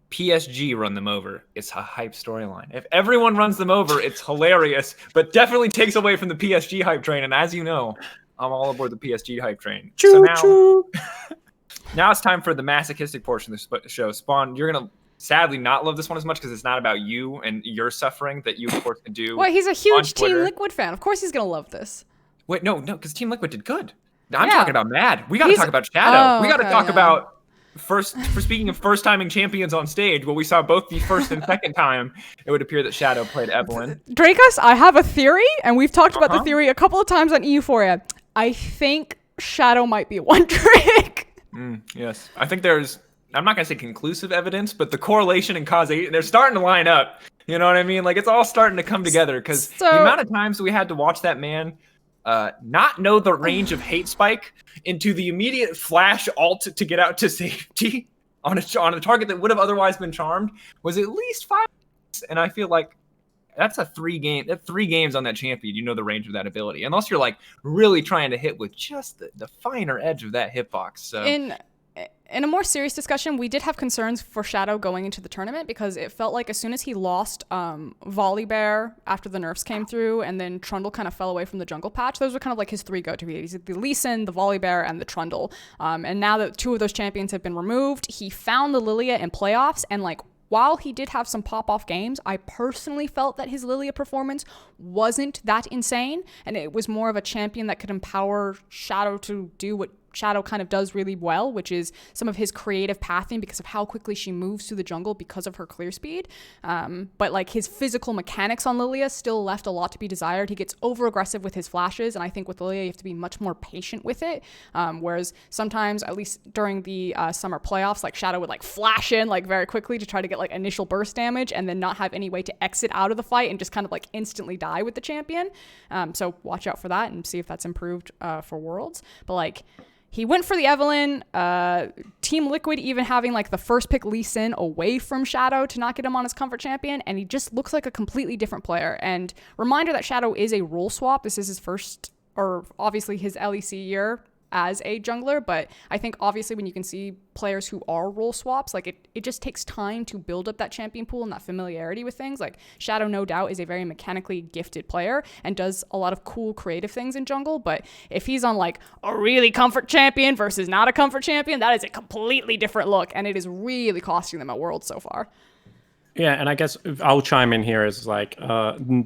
PSG run them over. It's a hype storyline. If everyone runs them over, it's hilarious, but definitely takes away from the PSG hype train. And as you know, I'm all aboard the PSG hype train. Choo So choo. now it's time for the masochistic portion of the show. Spawn, you're going to sadly not love this one as much because it's not about you and your suffering that you, of course, can do. Well, he's a huge Team Twitter. Liquid fan. Of course he's going to love this. Wait, no, because Team Liquid did good. I'm Yeah. talking about Mad. We got to talk about Shadow. Oh, We got to okay, talk yeah. about speaking of first timing champions on stage, well, we saw both the first and second time it would appear that Shadow played Evelyn. Drakos, I have a theory, and we've talked about the Uh-huh. theory a couple of times on Euphoria. I think Shadow might be a one trick. Yes. I think there's, I'm not going to say conclusive evidence, but the correlation and causation, they're starting to line up. You know what I mean? Like, it's all starting to come together because So- the amount of times we had to watch that man not know the range of hate spike into the immediate flash alt to get out to safety on a target that would have otherwise been charmed was at least 5. And I feel like that's a 3 games on that champion. You know the range of that ability, unless you're like really trying to hit with just the finer edge of that hitbox. So In a more serious discussion, we did have concerns for Shadow going into the tournament because it felt like as soon as he lost Volley Bear after the nerfs came through, and then Trundle kind of fell away from the jungle patch, those were kind of like his 3 go-to. He's the Lee Sin, the Volley Bear, and the Trundle. And now that 2 of those champions have been removed, he found the Lilia in playoffs, and like, while he did have some pop-off games, I personally felt that his Lilia performance wasn't that insane, and it was more of a champion that could empower Shadow to do what Shadow kind of does really well, which is some of his creative pathing because of how quickly she moves through the jungle because of her clear speed. But like his physical mechanics on Lilia still left a lot to be desired. He gets over aggressive with his flashes, and I think with Lilia you have to be much more patient with it. Whereas sometimes, at least during the summer playoffs, like Shadow would like flash in like very quickly to try to get like initial burst damage and then not have any way to exit out of the fight and just kind of like instantly die with the champion. So watch out for that and see if that's improved for Worlds. But like, he went for the Evelyn, Team Liquid even having like the first pick Lee Sin away from Shadow to not get him on his comfort champion, and he just looks like a completely different player. And reminder that Shadow is a role swap. This is his first, or obviously his LEC year as a jungler, but I think obviously when you can see players who are role swaps, like it just takes time to build up that champion pool and that familiarity with things. Like Shadow, no doubt, is a very mechanically gifted player and does a lot of cool creative things in jungle, but if he's on like a really comfort champion versus not a comfort champion, that is a completely different look, and it is really costing them at Worlds so far. Yeah, and I guess I'll chime in here as like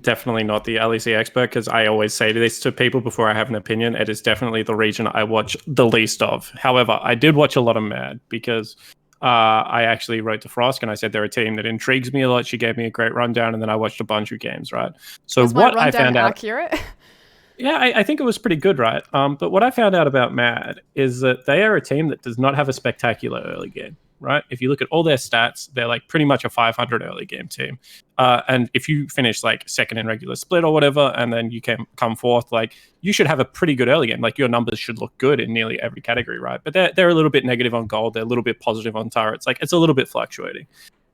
definitely not the LEC expert, because I always say this to people before I have an opinion. It is definitely the region I watch the least of. However, I did watch a lot of Mad because I actually wrote to Frosk and I said they're a team that intrigues me a lot. She gave me a great rundown, and then I watched a bunch of games, right? So Was my what I rundown found out... accurate? Yeah, I think it was pretty good, right? But what I found out about Mad is that they are a team that does not have a spectacular early game, right? If you look at all their stats, they're like pretty much a 500 early game team. And if you finish like second in regular split or whatever, and then you can come fourth, like you should have a pretty good early game. Like your numbers should look good in nearly every category, right? But they're a little bit negative on gold. They're a little bit positive on turrets. Like it's a little bit fluctuating.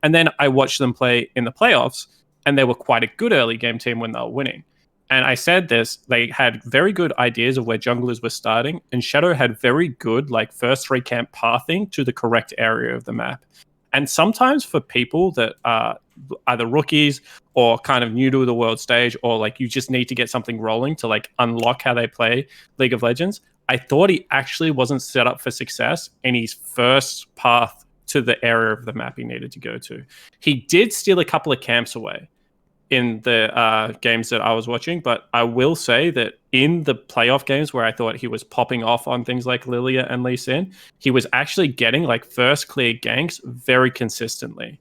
And then I watched them play in the playoffs, and they were quite a good early game team when they were winning. And I said this, they had very good ideas of where junglers were starting, and Shadow had very good like first 3 camp pathing to the correct area of the map. And sometimes for people that are either rookies or kind of new to the world stage, or like you just need to get something rolling to like unlock how they play League of Legends, I thought he actually wasn't set up for success in his first path to the area of the map he needed to go to. He did steal a couple of camps away in the games that I was watching, but I will say that in the playoff games where I thought he was popping off on things like Lilia and Lee Sin, he was actually getting like first clear ganks very consistently.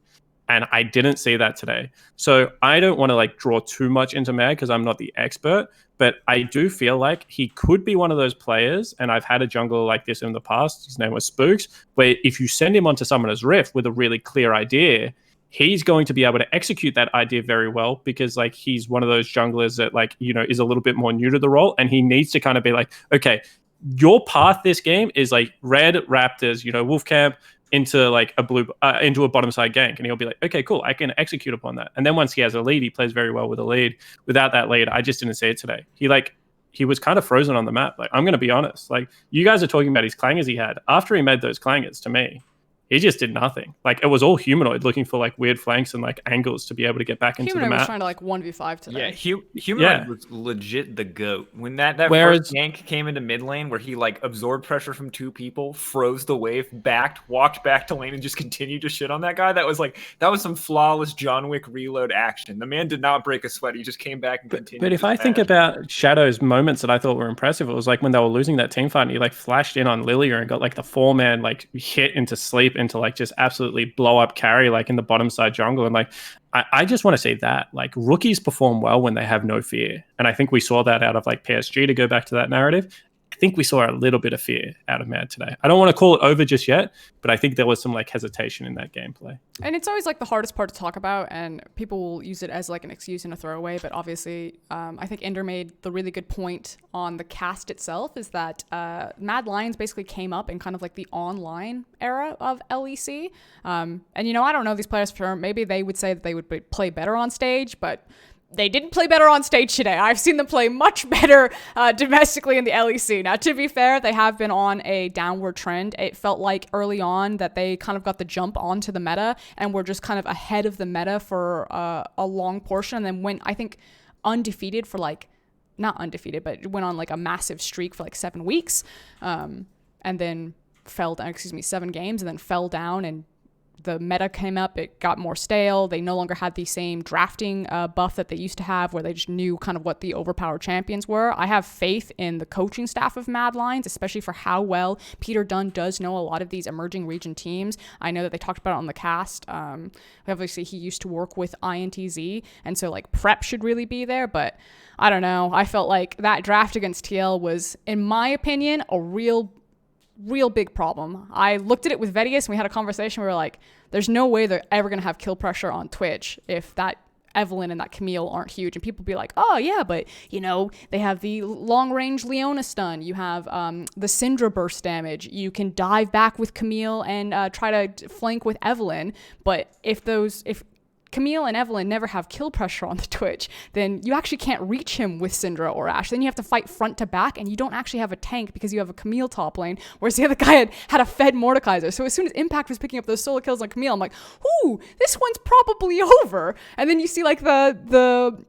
And I didn't see that today. So I don't want to like draw too much into Mad because I'm not the expert, but I do feel like he could be one of those players. And I've had a jungler like this in the past. His name was Spooks, where if you send him onto Summoner's Rift with a really clear idea, he's going to be able to execute that idea very well, because like he's one of those junglers that like, you know, is a little bit more new to the role, and he needs to kind of be like, okay, your path this game is like red Raptors, you know, Wolf Camp, into like into a bottom side gank, and he'll be like, okay, cool, I can execute upon that. And then once he has a lead, he plays very well with a lead. Without that lead, I just didn't see it today. He was kind of frozen on the map. Like, I'm going to be honest. Like, you guys are talking about his clangers he had. After he made those clangers, to me, he just did nothing. Like, it was all humanoid looking for like weird flanks and like angles to be able to get back into the map. Humanoid was trying to like 1v5 today. Yeah, humanoid was legit the GOAT. When that first gank came into mid lane where he like absorbed pressure from 2 people, froze the wave, walked back to lane and just continued to shit on that guy. That was some flawless John Wick reload action. The man did not break a sweat. He just came back and continued. But if I think about Shadow's moments that I thought were impressive, it was like when they were losing that team fight and he like flashed in on Lilia and got like the 4-man like hit into sleep into like just absolutely blow up carry like in the bottom side jungle. And like I just want to say that like rookies perform well when they have no fear, and I think we saw that out of like PSG, to go back to that narrative. I think we saw a little bit of fear out of Mad today. I don't want to call it over just yet, but I think there was some like hesitation in that gameplay. And it's always like the hardest part to talk about, and people will use it as like an excuse and a throwaway. But obviously, I think Ender made the really good point on the cast itself, is that Mad Lions basically came up in kind of like the online era of LEC. And you know, I don't know these players for sure. Maybe they would say that they would play better on stage, but they didn't play better on stage today. I've seen them play much better domestically in the LEC. Now, to be fair, they have been on a downward trend. It felt like early on that they kind of got the jump onto the meta and were just kind of ahead of the meta for a long portion. And then went, I think, undefeated for like, not undefeated, but went on like a massive streak for like 7 weeks. And then fell down, 7 games, and then fell down, and the meta came up, it got more stale. They no longer had the same drafting buff that they used to have, where they just knew kind of what the overpowered champions were. I have faith in the coaching staff of Mad Lions, especially for how well Peter Dunn does know a lot of these emerging region teams. I know that they talked about it on the cast. Obviously, he used to work with INTZ, and so like prep should really be there, but I don't know. I felt like that draft against TL was, in my opinion, a real big problem. I looked at it with Vedius and we had a conversation where we were like, there's no way they're ever going to have kill pressure on Twitch if that Evelynn and that Camille aren't huge. And people be like, oh yeah, but you know, they have the long range Leona stun. You have the Syndra burst damage. You can dive back with Camille and try to flank with Evelynn. But if Camille and Evelynn never have kill pressure on the Twitch, then you actually can't reach him with Syndra or Ashe. Then you have to fight front to back, and you don't actually have a tank because you have a Camille top lane, whereas the other guy had a fed Mordekaiser. So as soon as Impact was picking up those solo kills on Camille, I'm like, ooh, this one's probably over. And then you see like the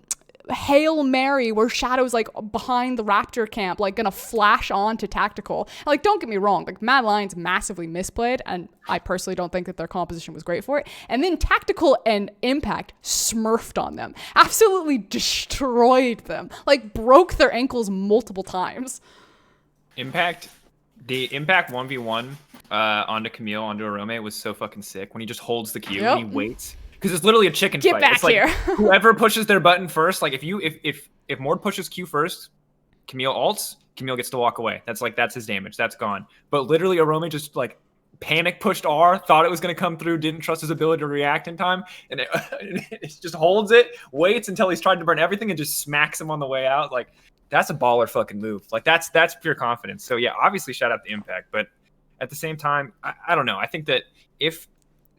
Hail Mary where Shadow's like behind the Raptor camp, like gonna flash on to Tactical. Like, don't get me wrong, like Mad Lions massively misplayed, and I personally don't think that their composition was great for it. And then Tactical and Impact smurfed on them, absolutely destroyed them, like broke their ankles multiple times. The Impact 1v1 onto Camille, onto Arome was so fucking sick when he just holds the Q and he waits. Because it's literally a chicken fight. Get back it's like here. Whoever pushes their button first, like if Mord pushes Q first, Camille ults, Camille gets to walk away. That's his damage. That's gone. But literally Arome just like panic pushed R, thought it was going to come through, didn't trust his ability to react in time, and it just holds it, waits until he's tried to burn everything and just smacks him on the way out. Like, that's a baller fucking move. Like, that's pure confidence. So yeah, obviously shout out to Impact, but at the same time, I don't know. I think that if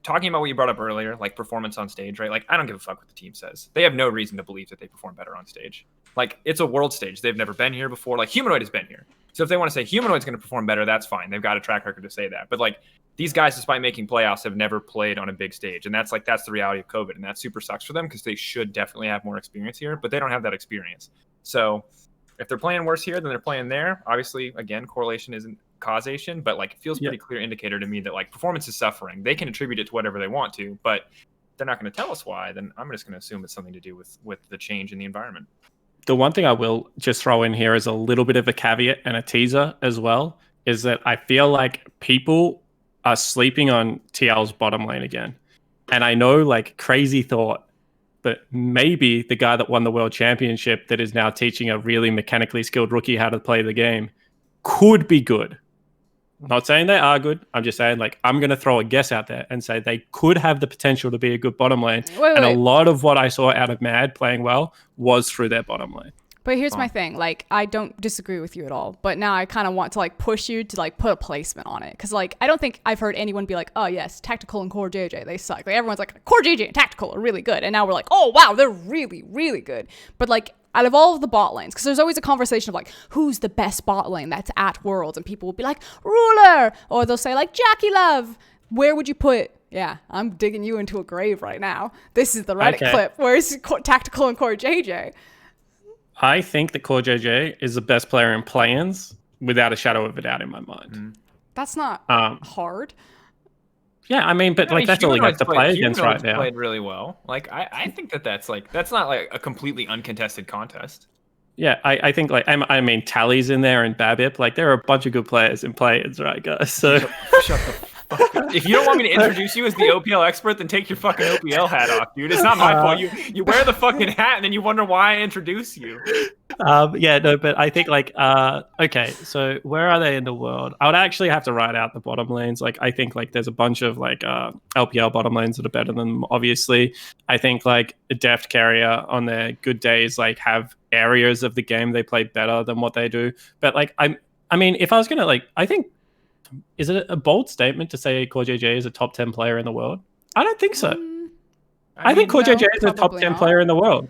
talking about what you brought up earlier, like performance on stage, right? Like, I don't give a fuck what the team says. They have no reason to believe that they perform better on stage. Like, it's a world stage. They've never been here before. Like, Humanoid has been here. So if they want to say Humanoid's going to perform better, that's fine. They've got a track record to say that. But like, these guys, despite making playoffs, have never played on a big stage. And that's the reality of COVID. And that super sucks for them because they should definitely have more experience here, but they don't have that experience. So if they're playing worse here than they're playing there, obviously, again, correlation isn't causation, but like, it feels pretty clear indicator to me that like performance is suffering. They can attribute it to whatever they want to, but they're not going to tell us why. Then I'm just going to assume it's something to do with the change in the environment. The one thing I will just throw in here is a little bit of a caveat and a teaser as well, is that I feel like people are sleeping on TL's bottom lane again. And I know, like, crazy thought, but maybe the guy that won the world championship that is now teaching a really mechanically skilled rookie how to play the game could be good. Not saying they are good. I'm just saying, like, I'm going to throw a guess out there and say they could have the potential to be a good bottom lane. A lot of what I saw out of Mad playing well was through their bottom lane. But here's my thing. Like, I don't disagree with you at all. But now I kind of want to, like, push you to, like, put a placement on it. Because, like, I don't think I've heard anyone be like, oh, yes, Tactical and CoreJJ, they suck. Like, everyone's like, CoreJJ and Tactical are really good. And now we're like, oh, wow, they're really, really good. But, like, out of all of the bot lanes, because there's always a conversation of, like, who's the best bot lane that's at Worlds? And people will be like, Ruler. Or they'll say, like, Jackie Love. Where would you put... Yeah, I'm digging you into a grave right now. This is the Reddit clip. Where's Tactical and CoreJJ? I think that CoreJJ is the best player in play-ins without a shadow of a doubt in my mind. That's not hard. Yeah, I mean, but like that's all he has to play against right now. Played really well. Like I think that's not like a completely uncontested contest. Yeah, I think like I mean Tally's in there and Babip. Like there are a bunch of good players in play-ins, right, guys? So shut the fuck up. If you don't want me to introduce you as the OPL expert, then take your fucking OPL hat off, dude. It's not my fault. You wear the fucking hat and then you wonder why I introduce you. Yeah, no, but I think like okay, so where are they in the world? I would actually have to write out the bottom lanes. Like I think like there's a bunch of like LPL bottom lanes that are better than them, obviously. I think like a Deft Carrier on their good days like have areas of the game they play better than what they do. But like I mean if I was gonna like I think is it a bold statement to say CoreJJ is a top 10 player in the world? I don't think so. I think CoreJJ is a top 10 player in the world.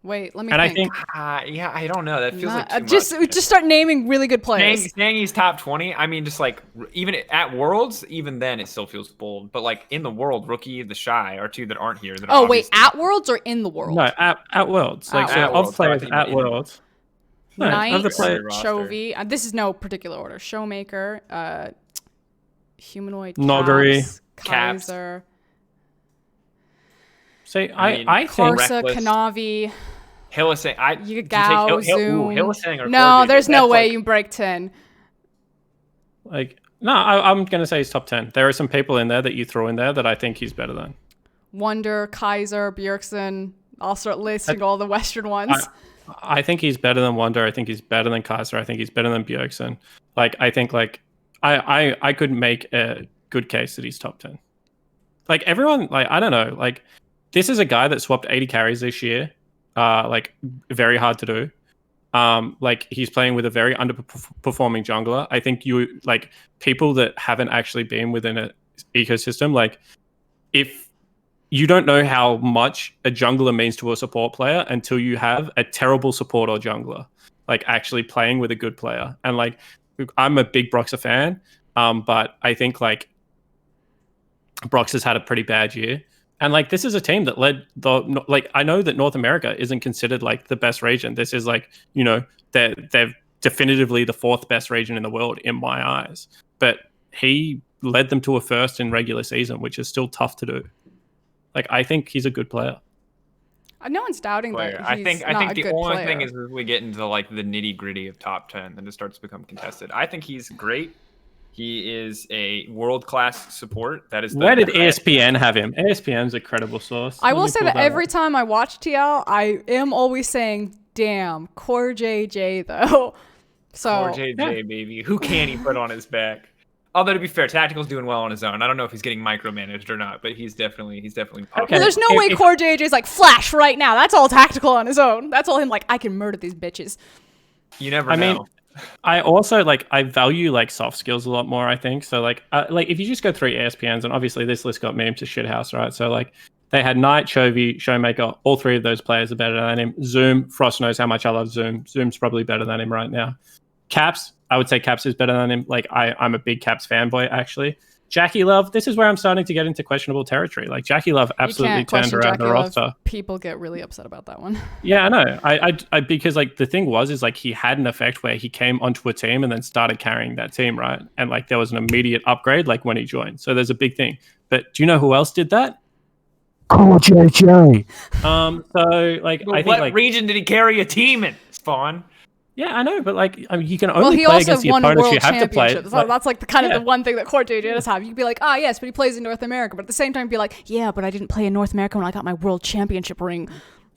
Wait, let me and think. I think, yeah, I don't know. That feels like too much. Just start naming really good players. Saying he's top 20. I mean, just like even at Worlds, even then it still feels bold. But like in the world, Rookie, the Shy are two that aren't here. That wait, at Worlds or in the world? No, at Worlds. Like so of players at Worlds. No, Knight, Chovy. This is no particular order. Showmaker, Humanoid, Noggery, Kaiser. See, I think Corsa, Kanavi. Hylissang. Yagao, Zoom. Hylissang or no, there's no way you break 10. Like, no, I'm going to say he's top 10. There are some people in there that you throw in there that I think he's better than. Wonder, Kaiser, Bjergsen. I'll start listing all the Western ones. I think he's better than Wonder. I think he's better than Kaiser. I think he's better than Bjergsen. Like, I think, like, I could make a good case that he's top 10. Like, everyone, like, I don't know. Like, this is a guy that swapped 80 carries this year. Like, very hard to do. Like, he's playing with a very underperforming jungler. I think like, people that haven't actually been within an ecosystem, like, if you don't know how much a jungler means to a support player until you have a terrible support or jungler, like actually playing with a good player. And like, I'm a big Broxah fan, but I think like Brox has had a pretty bad year. And like, this is a team that led like, I know that North America isn't considered like the best region. This is like, you know, they're definitively the 4th best region in the world in my eyes. But he led them to a first in regular season, which is still tough to do. Like, I think he's a good player. No one's doubting that. I think the only thing is we get into like the nitty gritty of top 10, then it starts to become contested. I think he's great. He is a world-class support. That is. Where did ESPN have him? ESPN's a credible source. I will say that every time I watch TL, I am always saying, "Damn, CoreJJ though." So CoreJJ, baby, who can he put on his back? Although to be fair, Tactical's doing well on his own. I don't know if he's getting micromanaged or not, but he's definitely popular. Okay. There's no way CoreJJ's like Flash right now. That's all Tactical on his own. That's all him like, I can murder these bitches. You never know. I mean, I also like I value like soft skills a lot more, I think. So like if you just go through ESPNs, and obviously this list got memed to shithouse, right? So like they had Knight, Chovy, Showmaker, all 3 of those players are better than him. Zoom, Frost knows how much I love Zoom. Zoom's probably better than him right now. Caps, I would say Caps is better than him. Like I'm a big Caps fanboy actually. Jackie Love, this is where I'm starting to get into questionable territory. Like Jackie Love absolutely turned around the roster. People get really upset about that one. Yeah, I know. I because like the thing is like he had an effect where he came onto a team and then started carrying that team, right? And like there was an immediate upgrade like when he joined. So there's a big thing. But do you know who else did that? CoreJJ. So like well, I think what like region did he carry a team in, Spawn? Yeah, I know, but like, I mean, you can only play against the opponents you have to play. So that's like the kind of the one thing that CoreJJ does have. You can be like, yes, but he plays in North America. But at the same time, be like, yeah, but I didn't play in North America when I got my world championship ring.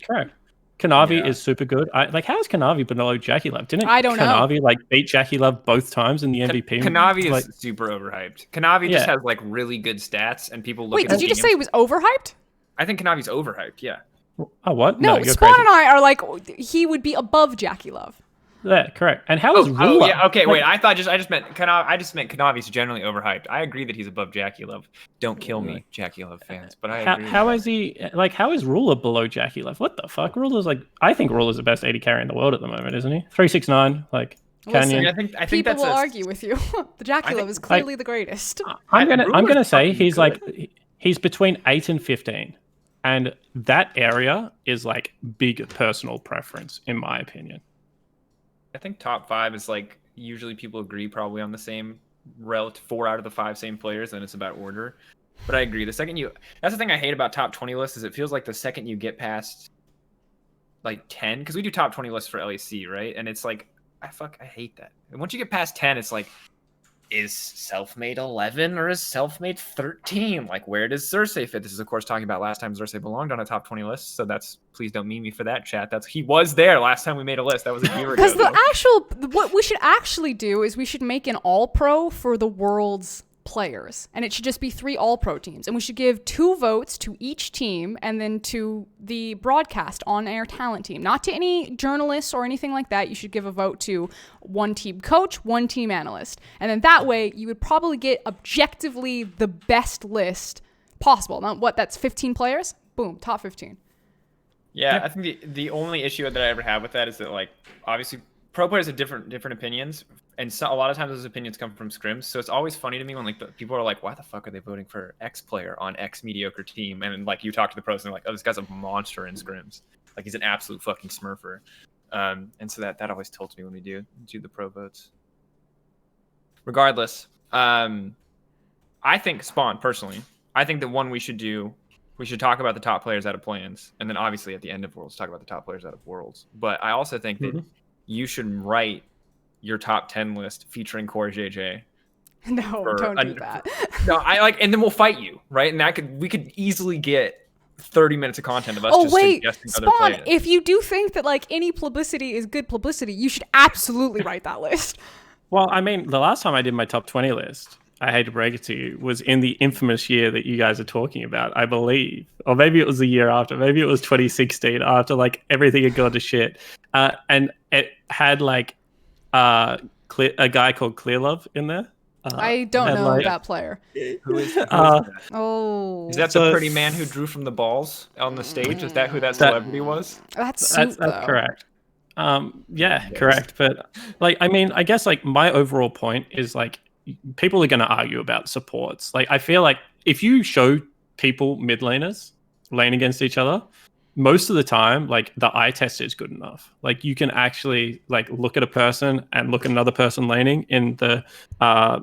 Correct. Kanavi is super good. Like, how is Kanavi below Jackie Love? Didn't Kanavi like beat Jackie Love both times in the MVP? Kanavi is super overhyped. Kanavi just has like really good stats, and people look. Wait, did you just say he was overhyped? I think Kanavi's overhyped. Yeah. Oh, what? No, you're Spawn crazy. and I are like, he would be above Jackie Love. Yeah, correct. And how is Ruler? Yeah, okay, Like, wait. I just meant Kanavi's generally overhyped. I agree that he's above Jackie Love. Don't kill me, Jackie Love fans, but I agree. How is he? Like, how is Ruler below Jackie Love? What the fuck? Ruler's like, I think Ruler's the best AD carry in the world at the moment, isn't he? 369, like Canyon. Listen, I think people that's will argue with you. The Jackie Love is clearly the greatest. I'm gonna say fucking he's good. like he's between 8 and 15, and that area is like big personal preference in my opinion. I think top 5 is like usually people agree probably on the same relative 4 out of the 5 same players, and it's about order. But I agree. That's the thing I hate about top 20 lists is it feels like the second you get past like 10, because we do top 20 lists for LEC, right? And it's like I hate that. And once you get past 10, it's like, is self-made 11 or is self-made 13? Like, where does Xerxes fit? This is, of course, talking about last time Xerxes belonged on a top 20 list. So please don't meme me for that, chat. He was there last time we made a list. That was a year ago. Because what we should actually do is we should make an all-pro for the world's players, and it should just be 3 all-pro teams, and we should give 2 votes to each team, and then to the broadcast on-air talent team, not to any journalists or anything like that. You should give a vote to 1 team coach, 1 team analyst, and then that way you would probably get objectively the best list possible. Now, that's 15 players? Boom, top 15. Yeah, I think the only issue that I ever have with that is that, like, obviously pro players have different opinions, and so a lot of times those opinions come from scrims. So it's always funny to me when like people are like, "Why the fuck are they voting for X player on X mediocre team?" And like you talk to the pros and they're like, "Oh, this guy's a monster in scrims. Like he's an absolute fucking smurfer." And so that always tilts me when we do the pro votes. Regardless, I think Spawn personally. I think that one we should talk about the top players out of plans, and then obviously at the end of Worlds talk about the top players out of Worlds. But I also think that you should write your top 10 list featuring CoreJJ. No, don't do that. No, and then we'll fight you, right? And we could easily get 30 minutes of content of us just suggesting Spawn, other players. if you do think that like any publicity is good publicity, you should absolutely write that list. Well, I mean, the last time I did my top 20 list, I hate to break it to you, was in the infamous year that you guys are talking about, I believe. Or maybe it was the year after. Maybe it was 2016, after like everything had gone to shit. And it had like a guy called Clearlove in there. I don't know that player. Who is that? Oh. Is that the pretty man who drew from the balls on the stage? Is that who that celebrity was? That's correct. Yeah, correct. But like, I mean, I guess like my overall point is like, people are going to argue about supports. Like, I feel like if you show people mid laners lane against each other, most of the time, like the eye test is good enough. Like you can actually like look at a person and look at another person laning in the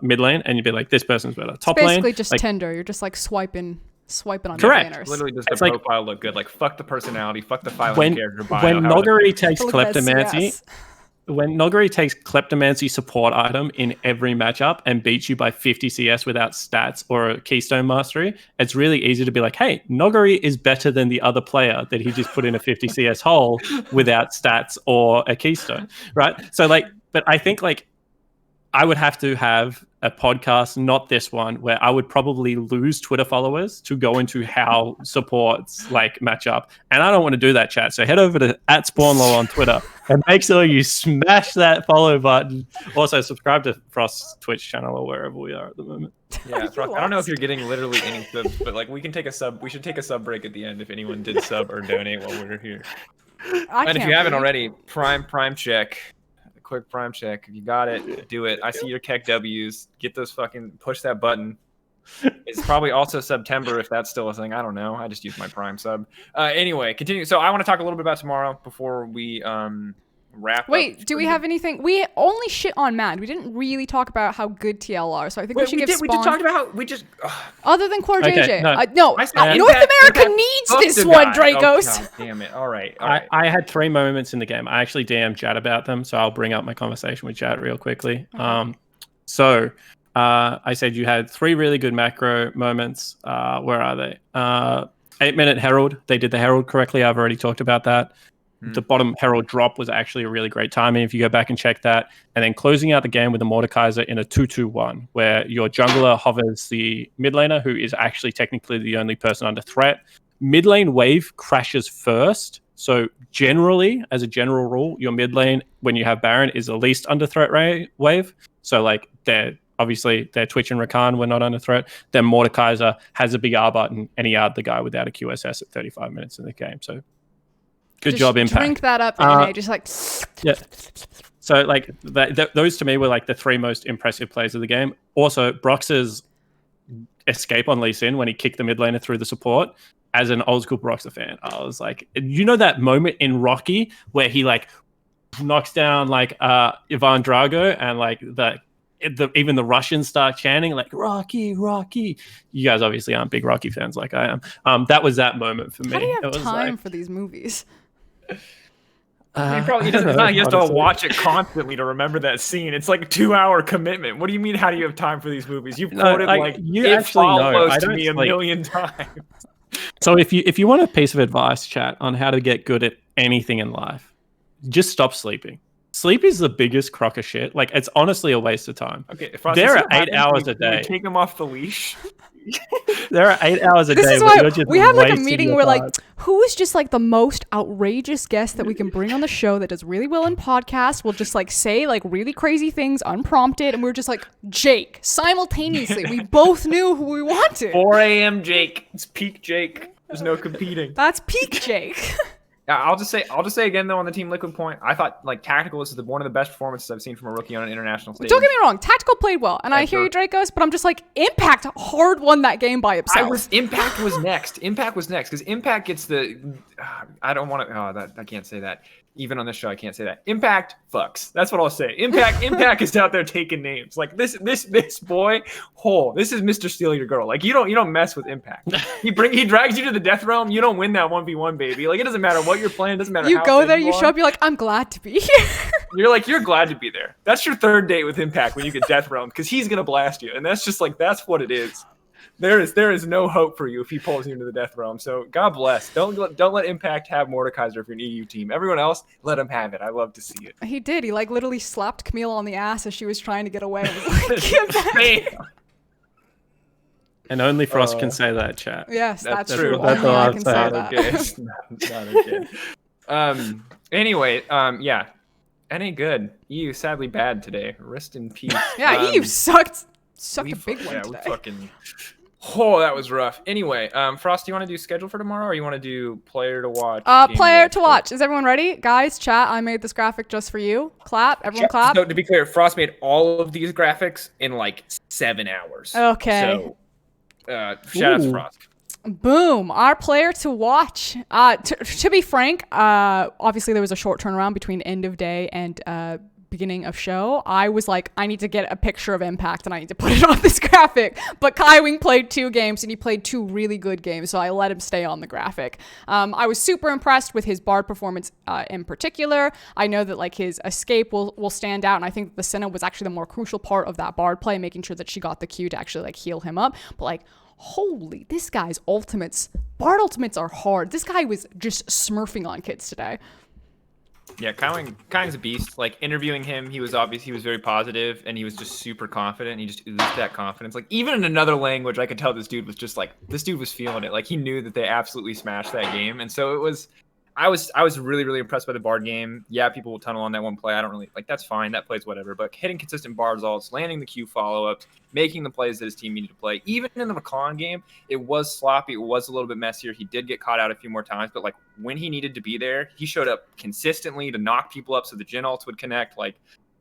mid lane, and you'd be like, this person's better. Top lane, basically just like, Tinder. You're just like swiping on correct. the laners. Literally, does the profile look good? Like, fuck the personality, fuck the file character bio. When Nogari takes Look at kleptomancy. CS. When Nogari takes kleptomancy support item in every matchup and beats you by 50 CS without stats or a keystone mastery, it's really easy to be like, hey, Nogari is better than the other player that he just put in a 50 CS hole without stats or a keystone, right? So like, but I think like I would have to have a podcast, not this one, where I would probably lose Twitter followers to go into how supports like match up. And I don't want to do that, chat. So head over to @SpawnLow on Twitter and make sure you smash that follow button. Also subscribe to Frost's Twitch channel or wherever we are at the moment. Yeah, Frosk, I don't know if you're getting literally any subs, but like we should take a sub break at the end if anyone did sub or donate while we're here. And if you haven't already, prime check. Quick prime check. If you got it, do it. I see your Keck W's. Get those push that button. It's probably also September if that's still a thing. I don't know. I just used my prime sub. Anyway, continue. So I want to talk a little bit about tomorrow before we wrap up. Wait, do we have anything? We only shit on Mad. We didn't really talk about how good TL are, so I think we should give Spawn... We just talked about how we just... Other than CoreJJ. Okay, no. North America needs this one, Drakos. Oh, damn it. All right. I had 3 moments in the game. I actually DM'd Jad about them, so I'll bring up my conversation with Jad real quickly. So I said you had 3 really good macro moments. Where are they? 8-minute Herald. They did the Herald correctly. I've already talked about that. The bottom Herald drop was actually a really great timing if you go back and check that. And then closing out the game with a Mordekaiser in a 2-2-1, where your jungler hovers the mid laner, who is actually technically the only person under threat, mid lane wave crashes first. So generally, as a general rule, your mid lane, when you have Baron, is the least under threat wave. So like their Twitch and Rakan were not under threat. Then Mordekaiser has a big R button and he R'd the guy without a QSS at 35 minutes in the game. So good job, Impact. Drink that up, and just like yeah. So like those to me were like the three most impressive plays of the game. Also, Brox's escape on Lee Sin when he kicked the mid laner through the support. As an old school Broxer fan, I was like, you know that moment in Rocky where he like knocks down like Ivan Drago and like even the Russians start chanting like Rocky, Rocky. You guys obviously aren't big Rocky fans like I am. That was that moment for me. How do you have time like, for these movies? He doesn't. He has to watch it constantly to remember that scene. It's like a 2-hour commitment. What do you mean? How do you have time for these movies? You've quoted you actually know. To me a million times. So if you want a piece of advice, chat, on how to get good at anything in life, just stop sleeping. Sleep is the biggest crock of shit. Like, it's honestly a waste of time. Okay, there are 8 hours a day. Take him off the leash. There are 8 hours a day. This is why we have like a meeting where like, who is just like the most outrageous guest that we can bring on the show that does really well in podcasts? We'll just like say like really crazy things unprompted, and we're just like Jake simultaneously. We both knew who we wanted. 4 a.m. Jake. It's peak Jake. There's no competing. That's peak Jake. I'll just say again though on the Team Liquid point, I thought like Tactical is one of the best performances I've seen from a rookie on an international stage. Don't get me wrong, Tactical played well, and I hear you, Drakos, but I'm just like Impact hard won that game by himself. Impact was next. Impact was next because Impact gets the. I don't want to. I can't say that. Even on this show, I can't say that. Impact fucks. That's what I'll say. Impact is out there taking names. Like this boy. This is Mr. Steal Your Girl. Like you don't mess with Impact. He drags you to the death realm. You don't win that 1v1, baby. Like it doesn't matter what you're playing. It doesn't matter. You go there, you show up. You're like, I'm glad to be here. You're glad to be there. That's your third date with Impact when you get death realm because he's gonna blast you, and that's just like that's what it is. There is no hope for you if he pulls you into the death realm. So God bless. Don't let Impact have Mordekaiser if you're an EU team. Everyone else, let him have it. I love to see it. He did. He like literally slapped Camille on the ass as she was trying to get away. And was like, get back. And only Frost can say that, chat. Yes, that's true. Only I can say that. Okay. It's not okay. Anyway, yeah. That ain't good. EU sadly bad today. Rest in peace. Yeah, EU sucked a big one today. That was rough. Anyway, Frost, do you want to do schedule for tomorrow, or you want to do player to watch? Player to watch. Is everyone ready? Guys, chat, I made this graphic just for you. Clap. Everyone clap. So to be clear, Frost made all of these graphics in like 7 hours. Okay. So, shout out to Frost. Boom. Our player to watch. To be frank, obviously there was a short turnaround between end of day and beginning of show. I was like, I need to get a picture of Impact and I need to put it on this graphic. But Kaiwing played 2 games and he played 2 really good games, so I let him stay on the graphic. I was super impressed with his Bard performance in particular. I know that like his escape will stand out, and I think the Senna was actually the more crucial part of that Bard play, making sure that she got the Q to actually like heal him up. But like, holy, this guy's ultimates, Bard ultimates are hard. This guy was just smurfing on kids today. Yeah, Kaiwing's a beast. Like interviewing him, he was very positive and he was just super confident. He just oozed that confidence. Like even in another language, I could tell this dude was feeling it. Like he knew that they absolutely smashed that game. And so I was really, really impressed by the Bard game. Yeah, people will tunnel on that one play. I don't really like that's fine. That plays whatever. But hitting consistent Bard ults, landing the Q follow-ups, making the plays that his team needed to play. Even in the McCon game, it was sloppy. It was a little bit messier. He did get caught out a few more times, but like when he needed to be there, he showed up consistently to knock people up so the Jhin ults would connect. Like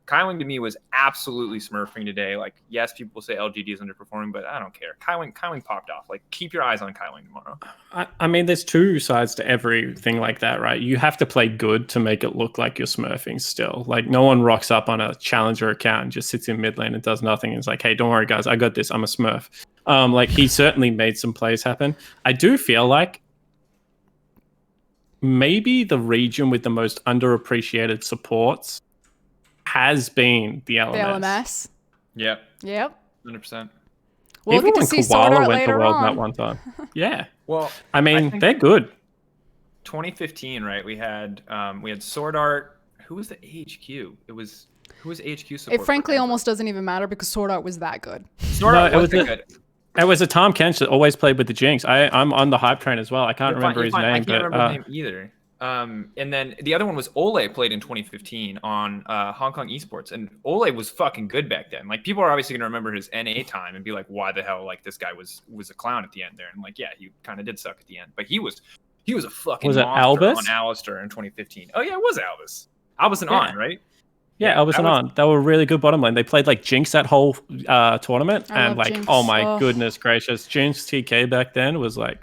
Kaiwing to me was absolutely smurfing today. Like, yes, people will say LGD is underperforming, but I don't care. Kaiwing popped off. Like, keep your eyes on Kaiwing tomorrow. I mean, there's 2 sides to everything like that, right? You have to play good to make it look like you're smurfing still. Like, no one rocks up on a challenger account and just sits in mid lane and does nothing. And it's like, hey, don't worry, guys, I got this. I'm a smurf. Like, he certainly made some plays happen. I do feel like maybe the region with the most underappreciated supports has been the LMS. The LMS. Yep. 100%. We'll Even get to see Sword Art later the world on. That one time. Yeah. Well, I mean, they're good. 2015, right? We had Sword Art. Who was the AHQ? Who was AHQ support? It frankly almost doesn't even matter because Sword Art was that good. Sword Art was good. It was a Tom Kench that always played with the Jinx. I'm on the hype train as well. I can't remember his name. I can't remember his name either. And then the other one was Ole played in 2015 on Hong Kong Esports, and Ole was fucking good back then. Like people are obviously gonna remember his NA time and be like, why the hell like this guy was a clown at the end there, and like yeah, he kind of did suck at the end, but he was a fucking monster on Alistair in 2015. Oh yeah, it was Albus. Albus and On, right? Yeah, Albus and On. They were really good bottom lane. They played like Jinx that whole tournament, and like Jinx. Oh my goodness gracious, Jinx TK back then was like.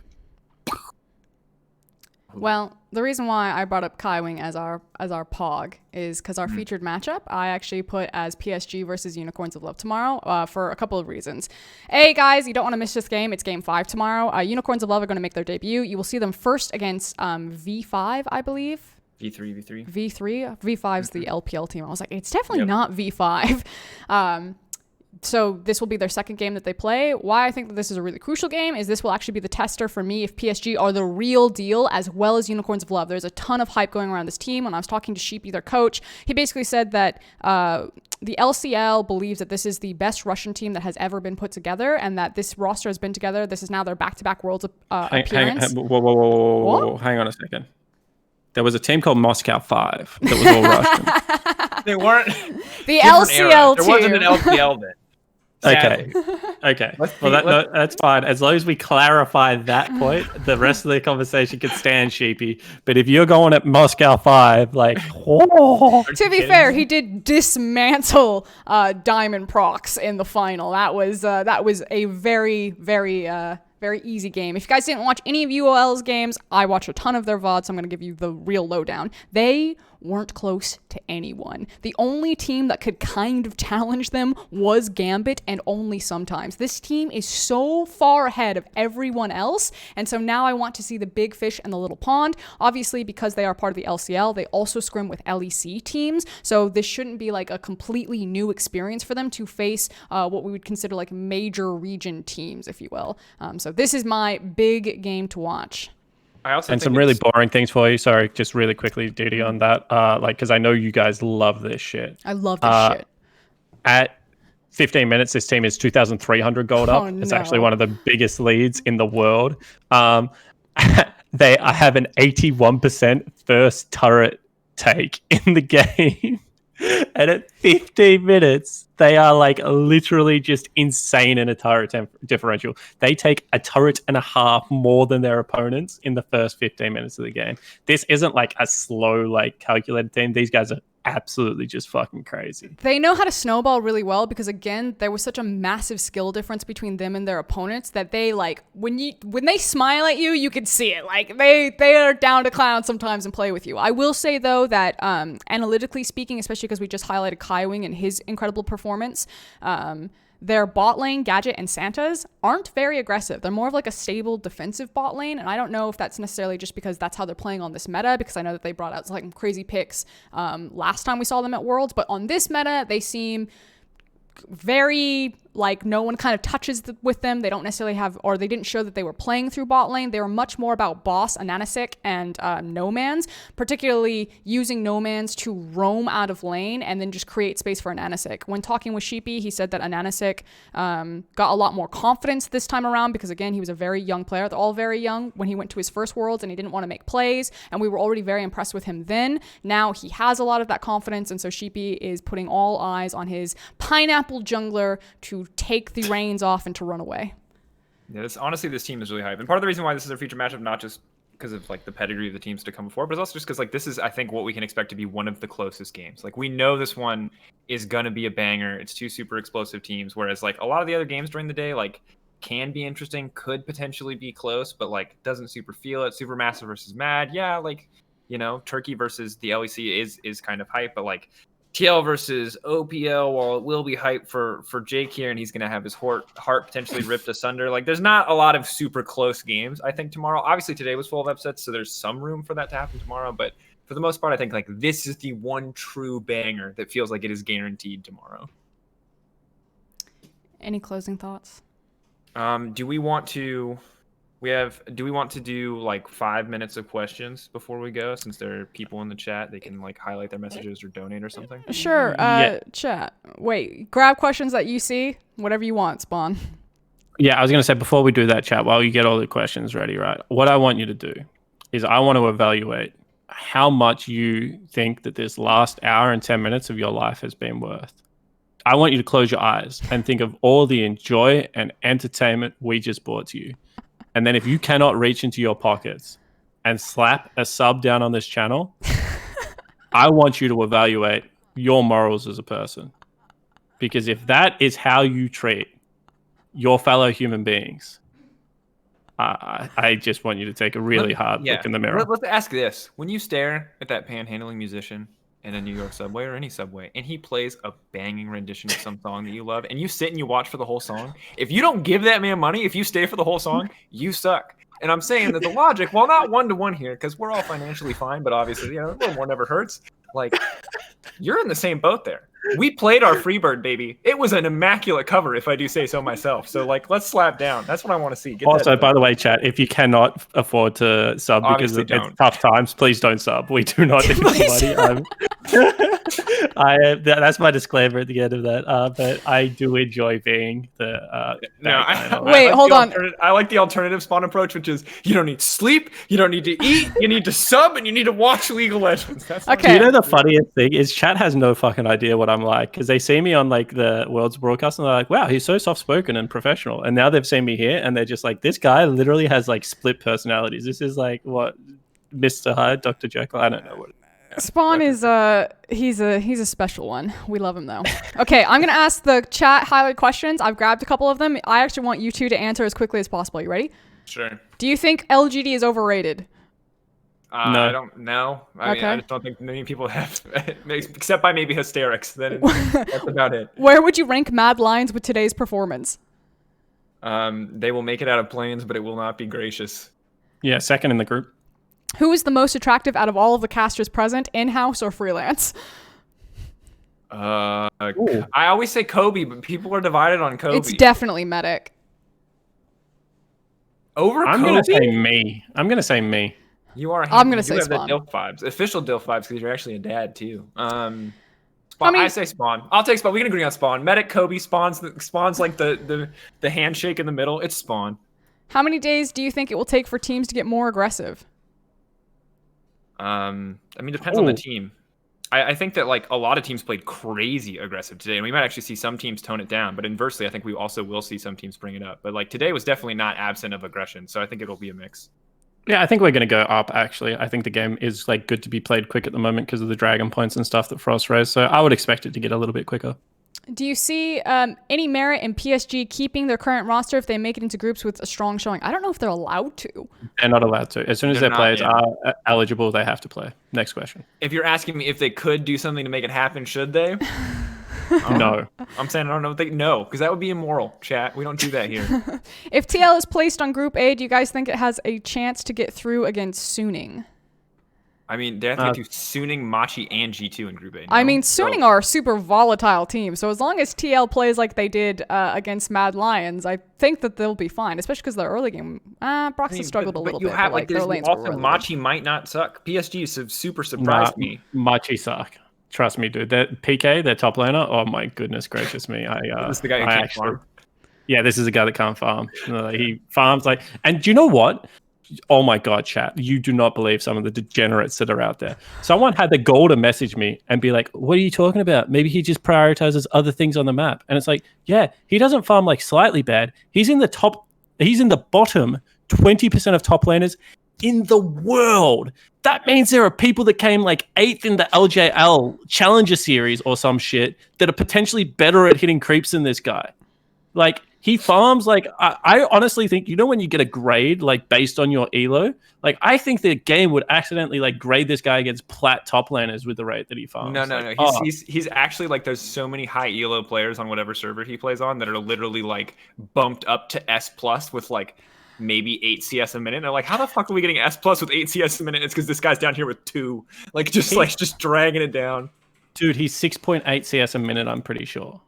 Well, the reason why I brought up Kaiwing as our POG is because our featured matchup I actually put as PSG versus Unicorns of Love tomorrow for a couple of reasons. A, guys, you don't want to miss this game. It's game 5 tomorrow. Unicorns of Love are going to make their debut. You will see them first against V5, I believe. V3. V5's the LPL team. I was like, it's definitely not V5. So this will be their second game that they play. Why I think that this is a really crucial game is this will actually be the tester for me if PSG are the real deal as well as Unicorns of Love. There's a ton of hype going around this team. When I was talking to Sheepy, their coach, he basically said that the LCL believes that this is the best Russian team that has ever been put together, and that this roster has been together. This is now their back-to-back Worlds appearance. Whoa. Hang on a second. There was a team called Moscow 5 that was all Russian. They weren't. The LCL team. There wasn't an LPL then. Okay. Well, that's fine. As long as we clarify that point, the rest of the conversation can stand, Sheepy. But if you're going at Moscow 5, like, whoa. To be fair, he did dismantle Diamond Prox in the final. That was a very, very easy game. If you guys didn't watch any of UOL's games, I watch a ton of their VODs, so I'm going to give you the real lowdown. They weren't close to anyone. The only team that could kind of challenge them was Gambit, and only sometimes. This team is so far ahead of everyone else, and so now I want to see the big fish in the little pond. Obviously, because they are part of the LCL, they also scrim with LEC teams, so this shouldn't be like a completely new experience for them to face what we would consider like major region teams, if you will. So this is my big game to watch. And some really boring things for you. Sorry, just really quickly, Didi, on that. Because I know you guys love this shit. I love this shit. At 15 minutes, this team is 2,300 gold up. It's actually one of the biggest leads in the world. They have an 81% first turret take in the game. And at 15 minutes, they are like literally just insane in a turret differential. They take a turret and a half more than their opponents in the first 15 minutes of the game. This isn't like a slow, like calculated team. These guys are absolutely just fucking crazy. They know how to snowball really well because, again, there was such a massive skill difference between them and their opponents that they like when they smile at you, you can see it. Like they are down to clown sometimes and play with you. I will say though that analytically speaking, especially because we just highlighted Kaiwing and his incredible performance, their bot lane, Gadget, and Santas aren't very aggressive. They're more of like a stable defensive bot lane, and I don't know if that's necessarily just because that's how they're playing on this meta, because I know that they brought out like crazy picks last time we saw them at Worlds, but on this meta, they seem very like no one kind of touches with them. They don't necessarily have, or they didn't show that they were playing through bot lane. They were much more about Boss, Ananasik, and No-Mans, particularly using No-Mans to roam out of lane and then just create space for Ananasik. When talking with Sheepy, he said that Ananasik got a lot more confidence this time around because, again, he was a very young player. They're all very young when he went to his first Worlds and he didn't want to make plays, and we were already very impressed with him then. Now he has a lot of that confidence, and so Sheepy is putting all eyes on his pineapple jungler to take the reins off and to run away. Yeah, honestly, this team is really hype. And part of the reason why this is a feature matchup, not just because of like the pedigree of the teams to come before, but it's also just because like this is, I think, what we can expect to be one of the closest games. Like we know this one is gonna be a banger. It's two super explosive teams, whereas like a lot of the other games during the day like can be interesting, could potentially be close, but like doesn't super feel it. Supermassive versus Mad, yeah, like you know, Turkey versus the LEC is kind of hype, but like TL versus OPL, while it will be hype for Jake here, and he's going to have his heart potentially ripped asunder. Like, there's not a lot of super close games, I think, tomorrow. Obviously, today was full of upsets, so there's some room for that to happen tomorrow. But for the most part, I think, like, this is the one true banger that feels like it is guaranteed tomorrow. Any closing thoughts? Do we want to do like 5 minutes of questions before we go, since there are people in the chat? They can like highlight their messages or donate or something. Sure. Chat. Wait, grab questions that you see, whatever you want, Spawn. Yeah, I was going to say before we do that, chat, while you get all the questions ready, right? What I want you to do is I want to evaluate how much you think that this last hour and 10 minutes of your life has been worth. I want you to close your eyes and think of all the joy and entertainment we just brought to you. And then if you cannot reach into your pockets and slap a sub down on this channel, I want you to evaluate your morals as a person. Because if that is how you treat your fellow human beings, I just want you to take a really hard look in the mirror. Let's ask this. When you stare at that panhandling musician in a New York subway or any subway, and he plays a banging rendition of some song that you love, and you sit and you watch for the whole song, if you don't give that man money, if you stay for the whole song, you suck. And I'm saying that the logic, while not one-to-one here, because we're all financially fine, but obviously, a little more never hurts. Like, you're in the same boat there. We played our Freebird, baby. It was an immaculate cover, if I do say so myself. So, like, let's slap down. That's what I want to see. Also, by the way, chat, if you cannot afford to sub because it's tough times, please don't sub. We do not need money. That's my disclaimer at the end of that. But I do enjoy being the. Wait, hold on. I like the alternative spawn approach, which is you don't need sleep, you don't need to eat, you need to sub, and you need to watch League of Legends. That's okay. You know the funniest thing is chat has no fucking idea what I'm like because they see me on like the world's broadcast and they're like, wow, he's so soft spoken and professional. And now they've seen me here and they're just like, this guy literally has like split personalities. This is like what Mr. Hyde, Dr. Jekyll. I don't know what. Spawn is he's a special one. We love him though. Okay, I'm gonna ask the chat highlight questions. I've grabbed a couple of them. I actually want you two to answer as quickly as possible. You ready? Sure. Do you think LGD is overrated? No. I don't know. I mean, I just don't think many people have, except by maybe hysterics. Then that's about it. Where would you rank Mad Lions with today's performance? They will make it out of planes, but it will not be gracious. Yeah, second in the group. Who is the most attractive out of all of the casters present, in-house or freelance? I always say Kobe, but people are divided on Kobe. It's definitely Medic. Over I'm Kobe? gonna say me. I'm gonna say me. You are. I'm gonna you say have Spawn. The DILF vibes, official DILF vibes, because you're actually a dad too. Spawn. I mean- I say Spawn. I'll take Spawn. We can agree on Spawn. Medic, Kobe, Spawn's like the handshake in the middle. It's Spawn. How many days do you think it will take for teams to get more aggressive? I mean, depends on the team. I think that like a lot of teams played crazy aggressive today, and we might actually see some teams tone it down. But inversely, I think we also will see some teams bring it up. But like today was definitely not absent of aggression, so I think it'll be a mix. Yeah, I think we're going to go up, actually. I think the game is like good to be played quick at the moment because of the dragon points and stuff that Frost raised. So I would expect it to get a little bit quicker. Do you see any merit in PSG keeping their current roster if they make it into groups with a strong showing? I don't know if they're allowed to. They're not allowed to. As soon as their players are eligible, they have to play. Next question. If you're asking me if they could do something to make it happen, should they? No. I'm saying I don't know if they no, because that would be immoral, chat. We don't do that here. If TL is placed on Group A, do you guys think it has a chance to get through against Suning? I mean, they have to get to Suning, Machi, and G2 in Group A. No? I mean, Suning are a super volatile team, so as long as TL plays like they did against Mad Lions, I think that they'll be fine, especially because their early game, Brox has struggled a little bit. Have, but, their lanes were really Machi might not suck. PSG super surprised me. Machi suck. Trust me, dude. That PK, their top laner, oh my goodness gracious me. This is the guy who can't farm. Yeah, this is a guy that can't farm. He farms like, and do you know what? Oh my God, chat. You do not believe some of the degenerates that are out there. Someone had the gall to message me and be like, what are you talking about? Maybe he just prioritizes other things on the map. And it's like, yeah, he doesn't farm like slightly bad. He's in the bottom 20% of top laners in the world. That means there are people that came like 8th in the LJL Challenger Series or some shit that are potentially better at hitting creeps than this guy. Like, he farms like I honestly think, you know, when you get a grade like based on your elo, like I think the game would accidentally like grade this guy against plat top laners with the rate that he farms. No. He's actually like, there's so many high elo players on whatever server he plays on that are literally like bumped up to S+ with like maybe 8 CS a minute. And they're like, how the fuck are we getting S+ with 8 CS a minute? It's because this guy's down here with 2, like just dragging it down. Dude, he's 6.8 CS a minute, I'm pretty sure.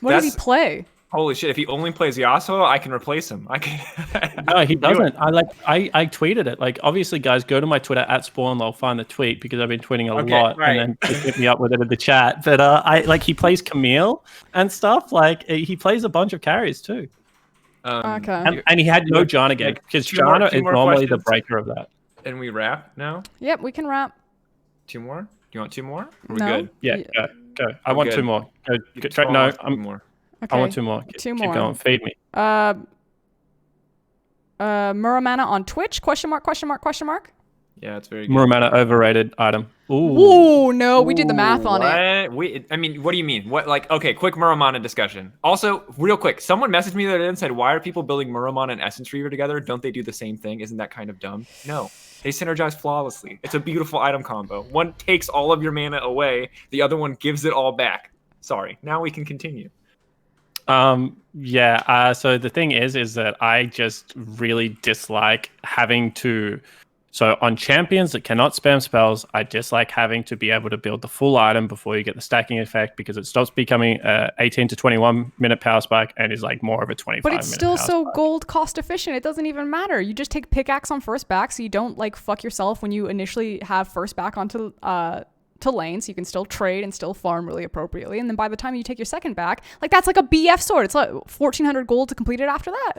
What does he play? Holy shit! If he only plays Yasuo, I can replace him. I can. No, he doesn't. I tweeted it. Like, obviously, guys, go to my Twitter at Spawn. I'll find the tweet because I've been tweeting a lot, right. and then just hit me up with it in the chat. But he plays Camille and stuff. Like, he plays a bunch of carries too. Okay. And he had no Janna again because Janna is normally the breaker of that. And we wrap now. Yep, we can wrap. 2 more. Do you want 2 more? Are we No. good? Yeah, go. I want 2 more. Go, no, 2 more. Okay. I want 2 more. Two Keep more. going. Feed me. Muramana on Twitch? Question mark? Yeah, it's very good. Muramana overrated item. Ooh, no, we did the math on it. I mean, what do you mean? What, like, okay, quick Muramana discussion. Also, real quick, someone messaged me the other day and said, why are people building Muramana and Essence Reaver together? Don't they do the same thing? Isn't that kind of dumb? No, they synergize flawlessly. It's a beautiful item combo. One takes all of your mana away, the other one gives it all back. Sorry, now we can continue. So the thing is that I just really dislike having to. So on champions that cannot spam spells, I dislike having to be able to build the full item before you get the stacking effect because it stops becoming 18 to 21 minute power spike and is like more of a 25 But it's minute still power so spike. gold cost efficient. It doesn't even matter. You just take pickaxe on first back so you don't like fuck yourself when you initially have first back onto to lane, so you can still trade and still farm really appropriately. And then by the time you take your second back, like that's like a BF sword. It's like 1,400 gold to complete it after that.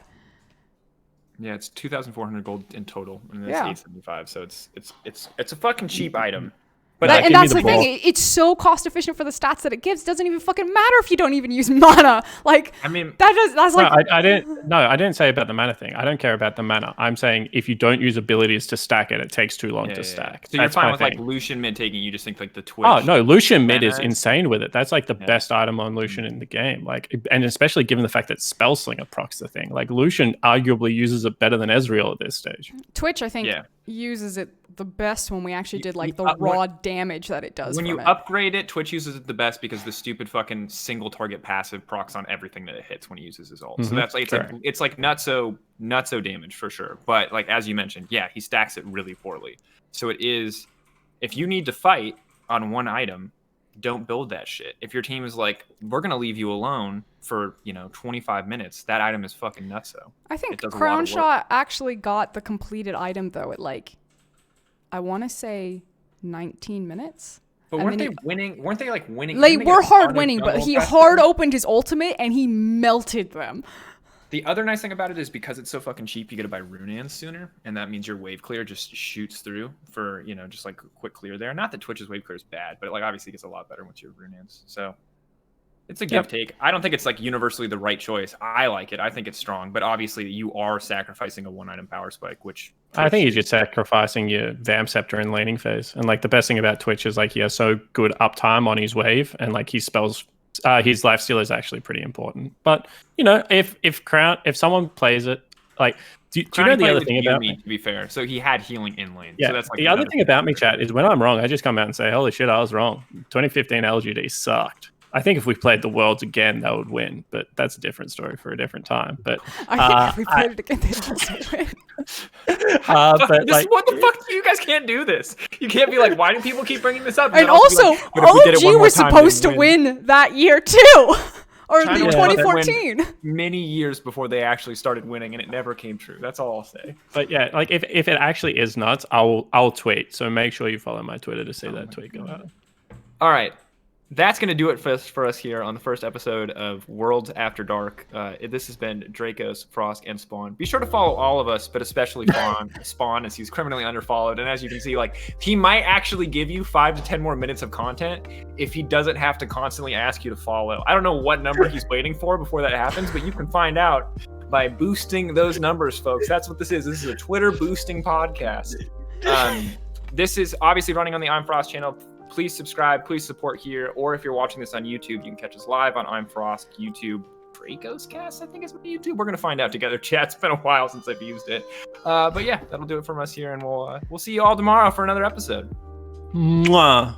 Yeah, it's 2,400 gold in total, and it's Yeah. 875. So it's a fucking cheap item. But And give me that's the the thing. It's so cost efficient for the stats that it gives. It doesn't even fucking matter if you don't even use mana. Like, I mean, that's like. I didn't say about the mana thing. I don't care about the mana. I'm saying if you don't use abilities to stack it, it takes too long to stack. So you're That's fine my with thing. like Lucian mid taking. You just think like the Twitch. Oh no, Lucian mid is mana insane with it. That's like the best item on Lucian in the game. Like, and especially given the fact that Spellslinger procs the thing. Like Lucian arguably uses it better than Ezreal at this stage. Twitch, I think, uses it the best when we actually did like the raw damage that it does. When you from it. upgrade it, Twitch uses it the best because the stupid fucking single target passive procs on everything that it hits when he uses his ult. So that's like it's like not so damage for sure. But like as you mentioned, yeah, he stacks it really poorly. So it is, if you need to fight on one item, don't build that shit. If your team is like, we're gonna leave you alone for 25 minutes, that item is fucking nutso. I think Crown Shot actually got the completed item though at like, I want to say 19 minutes. But weren't they winning? Weren't they like winning? They were hard winning, but he hard opened his ultimate and he melted them. The other nice thing about it is because it's so fucking cheap, you get to buy Runeans sooner, and that means your wave clear just shoots through for, just like a quick clear there. Not that Twitch's wave clear is bad, but like obviously it gets a lot better once you have Runeans. So it's a give take. I don't think it's like universally the right choice. I like it. I think it's strong, but obviously you are sacrificing a 1-item power spike, which I think you're just sacrificing your Vamp Scepter in laning phase. And like the best thing about Twitch is like he has so good uptime on his wave, and like he spells. His lifesteal is actually pretty important. But if someone plays it, like do you know the other thing about me? To be fair, so he had healing in lane. Yeah. So that's like the other thing about me, chat, is when I'm wrong, I just come out and say, "Holy shit, I was wrong. 2015 LGD sucked." I think if we played the Worlds again, that would win. But that's a different story for a different time. But I think if we played it again, they'd also win. What the fuck? You guys can't do this. You can't be like, why do people keep bringing this up? And also, OG was supposed to win that year too, or the 2014. Many years before they actually started winning, and it never came true. That's all I'll say. But yeah, like if it actually is nuts, I'll tweet. So make sure you follow my Twitter to see that tweet go out. All right. That's going to do it for us here on the first episode of Worlds After Dark. This has been Drakos, Frosk, and Spawn. Be sure to follow all of us, but especially Spawn, as he's criminally underfollowed. And as you can see, like he might actually give you 5 to 10 more minutes of content if he doesn't have to constantly ask you to follow. I don't know what number he's waiting for before that happens, but you can find out by boosting those numbers, folks. That's what this is. This is a Twitter boosting podcast. This is obviously running on the I'm Frost channel. Please subscribe, please support here, or if you're watching this on YouTube, you can catch us live on I'm Frost YouTube. Drakos Cast, I think is my YouTube. We're gonna find out together, chat. It's been a while since I've used it. But yeah, that'll do it from us here, and we'll see you all tomorrow for another episode. Mwah.